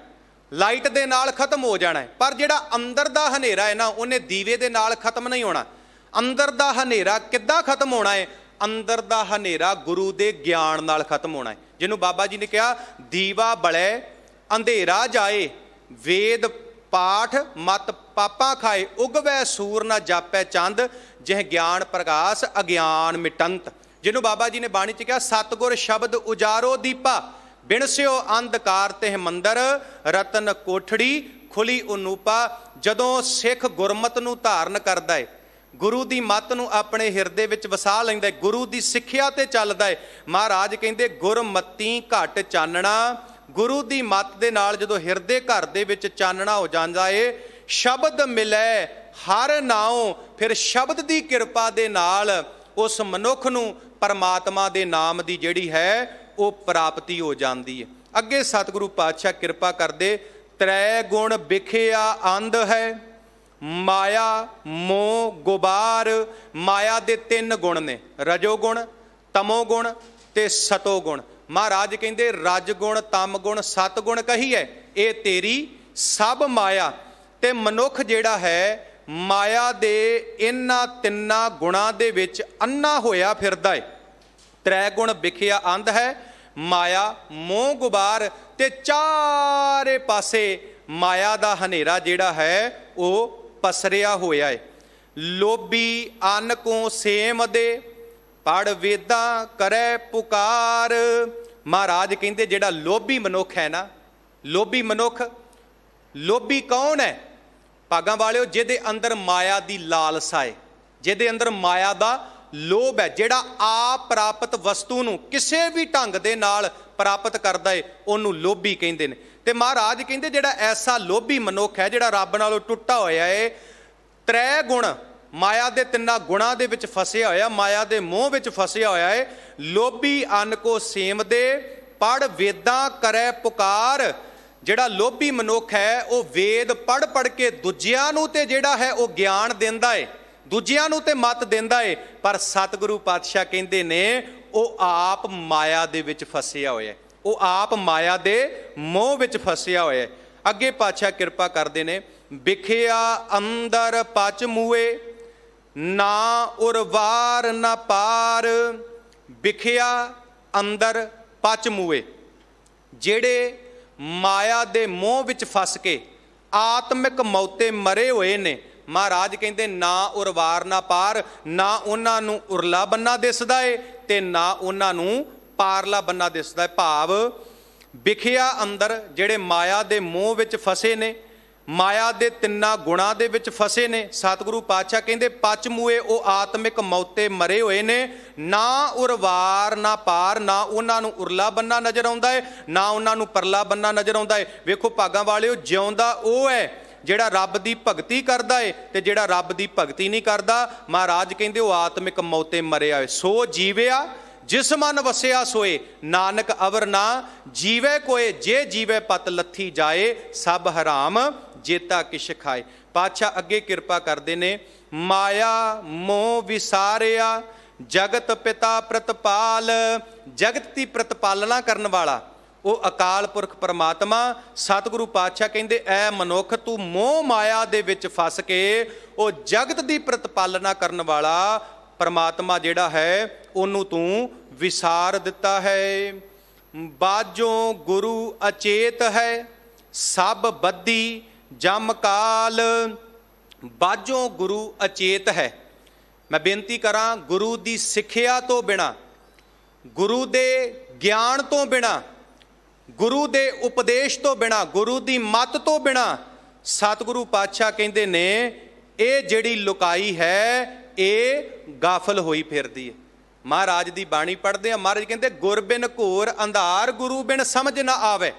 ਲਾਈਟ ਦੇ ਨਾਲ ਖਤਮ ਹੋ ਜਾਣਾ ਹੈ। ਪਰ ਜਿਹੜਾ ਅੰਦਰ ਦਾ ਹਨੇਰਾ ਹੈ ਨਾ, ਉਹਨੇ ਦੀਵੇ ਦੇ ਨਾਲ ਖਤਮ ਨਹੀਂ ਹੋਣਾ। ਅੰਦਰ ਦਾ ਹਨੇਰਾ ਕਿੱਦਾਂ ਖਤਮ ਹੋਣਾ ਹੈ? ਅੰਦਰ ਦਾ ਹਨੇਰਾ ਗੁਰੂ ਦੇ ਗਿਆਨ ਨਾਲ ਖਤਮ ਹੋਣਾ ਹੈ। ਜਿਹਨੂੰ ਬਾਬਾ ਜੀ ਨੇ ਕਿਹਾ ਦੀਵਾ ਬਲੇ ਅੰਧੇਰਾ ਜਾਏ, ਵੇਦ ਪਾਠ ਮਤ ਪਾਪਾ ਖਾਏ, ਉਗਵੈ ਸੂਰ ਨਾ ਜਾਪੈ ਚੰਦ, ਜਿਹ ਗਿਆਨ ਪ੍ਰਕਾਸ਼ ਅਗਿਆਨ ਮਿਟੰਤ। ਜਿਹਨੂੰ ਬਾਬਾ ਜੀ ਨੇ ਬਾਣੀ 'ਚ ਕਿਹਾ ਸਤਿਗੁਰ ਸ਼ਬਦ ਉਜਾਰੋ ਦੀਪਾ, ਬਿਨਸਿਓ ਅੰਧਕਾਰ ਤਿਹ ਮੰਦਰ, ਰਤਨ ਕੋਠੜੀ ਖੁੱਲੀ ਅਨੂਪਾ। ਜਦੋਂ ਸਿੱਖ ਗੁਰਮਤ ਨੂੰ ਧਾਰਨ ਕਰਦਾ ਹੈ, ਗੁਰੂ ਦੀ ਮੱਤ ਨੂੰ ਆਪਣੇ ਹਿਰਦੇ ਵਿੱਚ ਵਸਾ ਲੈਂਦਾ ਹੈ, ਗੁਰੂ ਦੀ ਸਿੱਖਿਆ ਤੇ ਚੱਲਦਾ ਹੈ, ਮਹਾਰਾਜ ਕਹਿੰਦੇ ਗੁਰਮਤੀ ਘਟ ਚਾਨਣਾ। ਗੁਰੂ ਦੀ ਮੱਤ ਦੇ ਨਾਲ ਜਦੋਂ ਹਿਰਦੇ ਘਰ ਦੇ ਵਿੱਚ ਚਾਨਣਾ ਹੋ ਜਾਂਦਾ ਏ, ਸ਼ਬਦ ਮਿਲੈ ਹਰ ਨਾਉ, ਫਿਰ ਸ਼ਬਦ ਦੀ ਕਿਰਪਾ ਦੇ ਨਾਲ ਉਸ ਮਨੁੱਖ ਨੂੰ ਪਰਮਾਤਮਾ ਦੇ ਨਾਮ ਦੀ ਜਿਹੜੀ ਹੈ ਉਹ ਪ੍ਰਾਪਤੀ ਹੋ ਜਾਂਦੀ ਹੈ। ਅੱਗੇ ਸਤਿਗੁਰੂ ਪਾਤਸ਼ਾਹ ਕਿਰਪਾ ਕਰਦੇ ਤ੍ਰੈ ਗੁਣ ਵਿਖਿਆ ਅੰਧ ਹੈ, ਮਾਇਆ ਮੋਹ ਗੁਬਾਰ। ਮਾਇਆ ਦੇ 3 ਗੁਣ ਨੇ, ਰਜੋ ਗੁਣ, ਤਮੋ ਗੁਣ ਤੇ ਸਤੋ ਗੁਣ। ਮਹਾਰਾਜ ਕਹਿੰਦੇ ਰਜ ਗੁਣ, ਤਮ ਗੁਣ, ਸਤ ਗੁਣ ਕਹੀਏ ਇਹ ਤੇਰੀ ਸਭ ਮਾਇਆ। ਤੇ ਮਨੁੱਖ ਜਿਹੜਾ ਹੈ ਮਾਇਆ ਦੇ ਇਹਨਾਂ 3 ਗੁਣਾਂ ਦੇ ਵਿੱਚ ਅੰਨਾ ਹੋਇਆ ਫਿਰਦਾ ਏ। ਤ੍ਰੈ ਗੁਣ ਵਿਖਿਆ ਅੰਧ ਹੈ, ਮਾਇਆ ਮੋਹ ਗੁਬਾਰ, ਤੇ ਚਾਰੇ ਪਾਸੇ ਮਾਇਆ ਦਾ ਹਨੇਰਾ ਜਿਹੜਾ ਹੈ ਉਹ ਪਸਰਿਆ ਹੋਇਆ ਏ। ਲੋਭੀ ਅੰਨ ਕੋ ਸੇਮ ਦੇ, ਪੜ ਵੇਦਾਂ ਕਰੈ ਪੁਕਾਰ। ਮਹਾਰਾਜ ਕਹਿੰਦੇ ਜਿਹੜਾ ਲੋਭੀ ਮਨੁੱਖ ਹੈ ਨਾ, ਲੋਭੀ ਮਨੁੱਖ, ਲੋਭੀ ਕੌਣ ਹੈ? ਭਾਗਾਂ ਵਾਲਿਓ, ਜਿਹਦੇ ਅੰਦਰ ਮਾਇਆ ਦੀ ਲਾਲਸਾ ਹੈ, ਜਿਹਦੇ ਅੰਦਰ ਮਾਇਆ ਦਾ ਲੋਭ ਹੈ, ਜਿਹੜਾ ਆਪ ਪ੍ਰਾਪਤ ਵਸਤੂ ਨੂੰ ਕਿਸੇ ਵੀ ਢੰਗ ਦੇ ਨਾਲ ਪ੍ਰਾਪਤ ਕਰਦਾ ਹੈ, ਉਹਨੂੰ ਲੋਭੀ ਕਹਿੰਦੇ ਨੇ। ਤੇ ਮਹਾਰਾਜ ਕਹਿੰਦੇ ਜਿਹੜਾ ਐਸਾ ਲੋਭੀ ਮਨੁੱਖ ਹੈ, ਜਿਹੜਾ ਰੱਬ ਨਾਲੋਂ ਟੁੱਟਾ ਹੋਇਆ ਹੈ, ਤ੍ਰੈ ਗੁਣ, ਮਾਇਆ ਦੇ 3 ਗੁਣਾਂ ਦੇ ਵਿੱਚ ਫਸਿਆ ਹੋਇਆ, ਮਾਇਆ ਦੇ ਮੋਹ ਵਿੱਚ ਫਸਿਆ ਹੋਇਆ ਹੈ। ਲੋਭੀ ਅੰਨ ਕੋ ਸੇਮ ਦੇ, ਪੜ ਵੇਦਾਂ ਕਰੈ ਪੁਕਾਰ। ਜਿਹੜਾ ਲੋਭੀ ਮਨੁੱਖ ਹੈ ਉਹ ਵੇਦ ਪੜ੍ਹ ਕੇ ਦੂਜਿਆਂ ਨੂੰ ਤੇ ਜਿਹੜਾ ਹੈ ਉਹ ਗਿਆਨ ਦਿੰਦਾ ਏ, ਦੂਜਿਆਂ ਨੂੰ ਤੇ ਮਤ ਦਿੰਦਾ ਏ, ਪਰ ਸਤਿਗੁਰੂ ਪਾਤਸ਼ਾਹ ਕਹਿੰਦੇ ਨੇ ਉਹ ਆਪ ਮਾਇਆ ਦੇ ਵਿੱਚ ਫਸਿਆ ਹੋਇਆ, ਉਹ ਆਪ ਮਾਇਆ ਦੇ ਮੋਹ ਵਿੱਚ ਫਸਿਆ ਹੋਇਆ। ਅੱਗੇ ਪਾਤਸ਼ਾਹ ਕਿਰਪਾ ਕਰਦੇ ਨੇ, ਵਿਖਿਆ ਅੰਦਰ ਪਚ ਮੂਏ, ਨਾ ਉਰਵਾਰ ਨਾ ਪਾਰ। ਵਿਖਿਆ ਅੰਦਰ ਪਚ ਮੂਏ, ਜਿਹੜੇ ਮਾਇਆ ਦੇ ਮੋਹ ਵਿੱਚ ਫਸ ਕੇ ਆਤਮਿਕ ਮੌਤੇ ਮਰੇ ਹੋਏ ਨੇ, ਮਹਾਰਾਜ ਕਹਿੰਦੇ ਨਾ ਉਰਵਾਰ ਨਾ ਪਾਰ, ਨਾ ਉਹਨਾਂ ਨੂੰ ਉਰਲਾ ਬੰਨਾ ਦਿਸਦਾ ਏ ਤੇ ਨਾ ਉਹਨਾਂ ਨੂੰ ਪਾਰਲਾ ਬੰਨਾ ਦਿਸਦਾ ਏ। ਭਾਵ ਵਿਖਿਆ ਅੰਦਰ, ਜਿਹੜੇ ਮਾਇਆ ਦੇ ਮੋਹ ਵਿੱਚ ਫਸੇ ਨੇ, ਮਾਇਆ ਦੇ 3 ਗੁਣਾਂ ਦੇ ਵਿੱਚ ਫਸੇ ਨੇ, ਸਤਿਗੁਰੂ ਪਾਤਸ਼ਾਹ ਕਹਿੰਦੇ ਪਚ ਮੂਏ, ਉਹ ਆਤਮਿਕ ਮੌਤੇ ਮਰੇ ਹੋਏ ਨੇ। ਨਾ ਉਰਵਾਰ ਨਾ ਪਾਰ, ਨਾ ਉਹਨਾਂ ਨੂੰ ਉਰਲਾ ਬੰਨਾ ਨਜ਼ਰ ਆਉਂਦਾ ਹੈ, ਨਾ ਉਹਨਾਂ ਨੂੰ ਪਰਲਾ ਬੰਨਾ ਨਜ਼ਰ ਆਉਂਦਾ ਹੈ। ਵੇਖੋ ਭਾਗਾਂ ਵਾਲਿਓ, ਜਿਉਂਦਾ ਉਹ ਹੈ ਜਿਹੜਾ ਰੱਬ ਦੀ ਭਗਤੀ ਕਰਦਾ ਏ, ਤੇ ਜਿਹੜਾ ਰੱਬ ਦੀ ਭਗਤੀ ਨਹੀਂ ਕਰਦਾ, ਮਹਾਰਾਜ ਕਹਿੰਦੇ ਉਹ ਆਤਮਿਕ ਮੌਤੇ ਮਰਿਆ ਹੋਏ। ਸੋ ਜੀਵਿਆ ਜਿਸ ਮਨ ਵਸਿਆ ਸੋਏ, ਨਾਨਕ ਅਵਰ ਨਾ ਜੀਵੇ ਕੋਏ। ਜੇ ਜੀਵੇ ਪਤ ਲੱਥੀ ਜਾਏ, ਸਭ ਹਰਾਮ ਜੇਤਾ ਕਿਛ ਖਾਏ। ਪਾਤਸ਼ਾਹ ਅੱਗੇ ਕਿਰਪਾ ਕਰਦੇ ਨੇ, ਮਾਇਆ ਮੋਹ ਵਿਸਾਰਿਆ, ਜਗਤ ਪਿਤਾ ਪ੍ਰਤਪਾਲ। ਜਗਤ ਦੀ ਪ੍ਰਤਪਾਲਨਾ ਕਰਨ ਵਾਲਾ ਉਹ ਅਕਾਲ ਪੁਰਖ ਪਰਮਾਤਮਾ ਸਤਿਗੁਰੂ ਪਾਤਸ਼ਾਹ ਕਹਿੰਦੇ ਐ ਮਨੁੱਖ, ਤੂੰ ਮੋਹ ਮਾਇਆ ਦੇ ਵਿੱਚ ਫਸ ਕੇ ਉਹ ਜਗਤ ਦੀ ਪ੍ਰਤਪਾਲਨਾ ਕਰਨ ਵਾਲਾ ਪਰਮਾਤਮਾ ਜਿਹੜਾ ਹੈ ਉਹਨੂੰ ਤੂੰ ਵਿਸਾਰ ਦਿੱਤਾ ਹੈ। ਬਾਝੋਂ ਗੁਰੂ ਅਚੇਤ ਹੈ, ਸਭ ਬੱਧੀ ਜਮ ਕਾਲ। ਬਾਝੋਂ ਗੁਰੂ ਅਚੇਤ ਹੈ। ਮੈਂ ਬੇਨਤੀ ਕਰਾਂ, ਗੁਰੂ ਦੀ ਸਿੱਖਿਆ ਤੋਂ ਬਿਨਾਂ, ਗੁਰੂ ਦੇ ਗਿਆਨ ਤੋਂ ਬਿਨਾਂ, ਗੁਰੂ ਦੇ ਉਪਦੇਸ਼ ਤੋਂ ਬਿਨਾਂ, ਗੁਰੂ ਦੀ ਮੱਤ ਤੋਂ ਬਿਨਾਂ, ਸਤਿਗੁਰੂ ਪਾਤਸ਼ਾਹ ਕਹਿੰਦੇ ਨੇ ਇਹ ਜਿਹੜੀ ਲੁਕਾਈ ਹੈ ਇਹ ਗਾਫਲ ਹੋਈ ਫਿਰਦੀ ਹੈ। ਮਹਾਰਾਜ ਦੀ ਬਾਣੀ ਪੜ੍ਹਦੇ ਆ, ਮਹਾਰਾਜ ਕਹਿੰਦੇ ਗੁਰ ਬਿਨ ਘੋਰ ਅੰਧਾਰ, ਗੁਰੂ ਬਿਨ ਸਮਝ ਨਾ ਆਵੇ।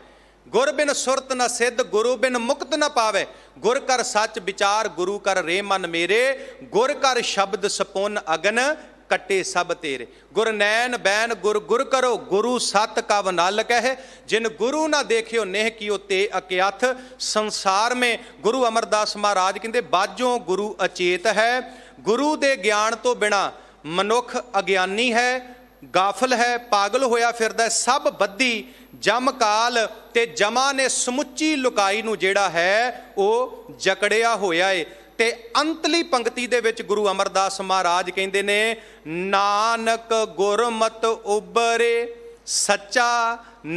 ਗੁਰ ਬਿਨ ਸੁਰਤ ਨਾ ਸਿੱਧ, ਗੁਰੂ ਬਿਨ ਮੁਕਤ ਨਾ ਪਾਵੇ। ਗੁਰ ਕਰ ਸੱਚ ਵਿਚਾਰ, ਗੁਰੂ ਕਰ ਰੇ ਮਨ ਮੇਰੇ। ਗੁਰ ਕਰ ਸ਼ਬਦ ਸਪੁੰਨ ਅਗਨ, कटे सब तेरे। गुर नैन बैन गुर गुर करो, गुरु सत कव नल कहे। जिन गुरु ना देखियो नेह कियो ते अक्याथ। संसार में गुरु अमरदास महाराज कहते बाजों गुरु अचेत है। गुरु दे ज्ञान तो बिना मनुख अज्ञानी है, गाफल है, पागल होया फिरदा। सब बद्धी जम काल ते जमा ने समुची लुकाई नूं जिहड़ा है वो जकड़िया होया है। ते अंतली पंक्ति दे विच गुरु अमरदास महाराज कहंदे ने नानक गुरमत उबरे सच्चा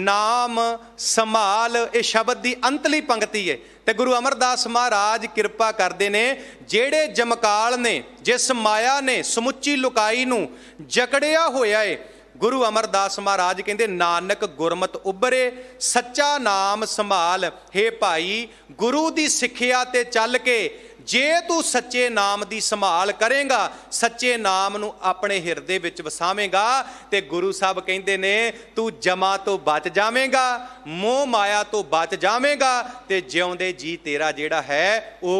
नाम संभाल। ये शब्द की अंतली पंक्ति है। तो गुरु अमरदास महाराज कृपा करते ने जेड़े जमकाल ने जिस माया ने समुची लुकाई नूं जकड़िया होया है। गुरु अमरदास महाराज कहते नानक गुरमत उबरे सच्चा नाम संभाल। हे भाई गुरु की सिक्ख्या ते चल के जे तू सच्चे नाम की संभाल करेगा, सच्चे नाम नूं अपने हिरदे विच वसावेगा ते गुरु साहब कहते ने तू जमा तो बच जावेगा, मोह माया तो बच जावेगा ते जिउंदे जी तेरा जिहड़ा है वो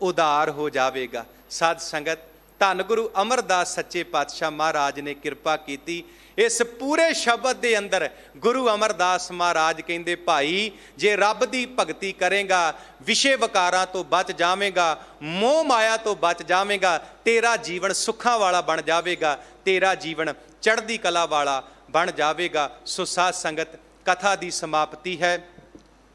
उदार हो जावेगा। साध संगत धन गुरु अमरदास सच्चे पातशाह महाराज ने कृपा की। इस पूरे शब्द के अंदर गुरु अमरदास महाराज कहते भाई जे रब की भगती करेगा विषय विकारां तो बच जावेगा, मोह माया तो बच जावेगा, तेरा जीवन सुखां वाला बन जाएगा, तेरा जीवन चढ़दी कला वाला बन जाएगा। सो साध संगत कथा की समाप्ति है।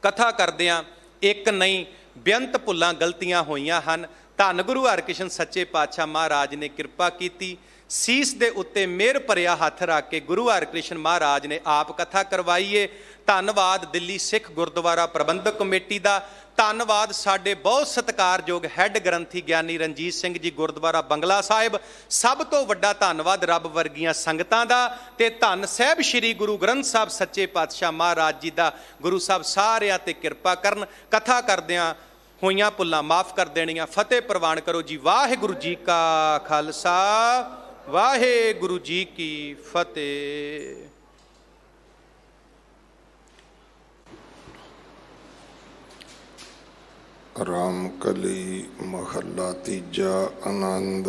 कथा करदियां एक नहीं बेअंत भुल्लां गलतियां होईयां हन। धन गुरु हरकृष्ण सच्चे पातशाह महाराज ने किरपा की, सीस दे उत्ते मेहर भरिया हथ रख के गुरु हरकृष्ण महाराज ने आप कथा करवाईए। धन्नवाद दिल्ली सिख गुरुद्वारा प्रबंधक कमेटी का, धन्नवाद साडे बहुत सत्कारयोग हैड ग्रंथी ज्ञानी रणजीत सिंह जी गुरुद्वारा बंगला साहिब, सब तो वड्डा धन्नवाद रब वर्गियां संगतां दा, ते धन साहिब श्री गुरु ग्रंथ साहब सच्चे पातशाह महाराज जी दा। गुरु साहब सारियां ते किरपा करन। कथा करदियां होईयां भुल्लां माफ़ कर देणियां। फतेह प्रवान करो जी। वाहिगुरू जी का खालसा, वाहिगुरू जी की फतेह। रामकली महला तीजा। आनंद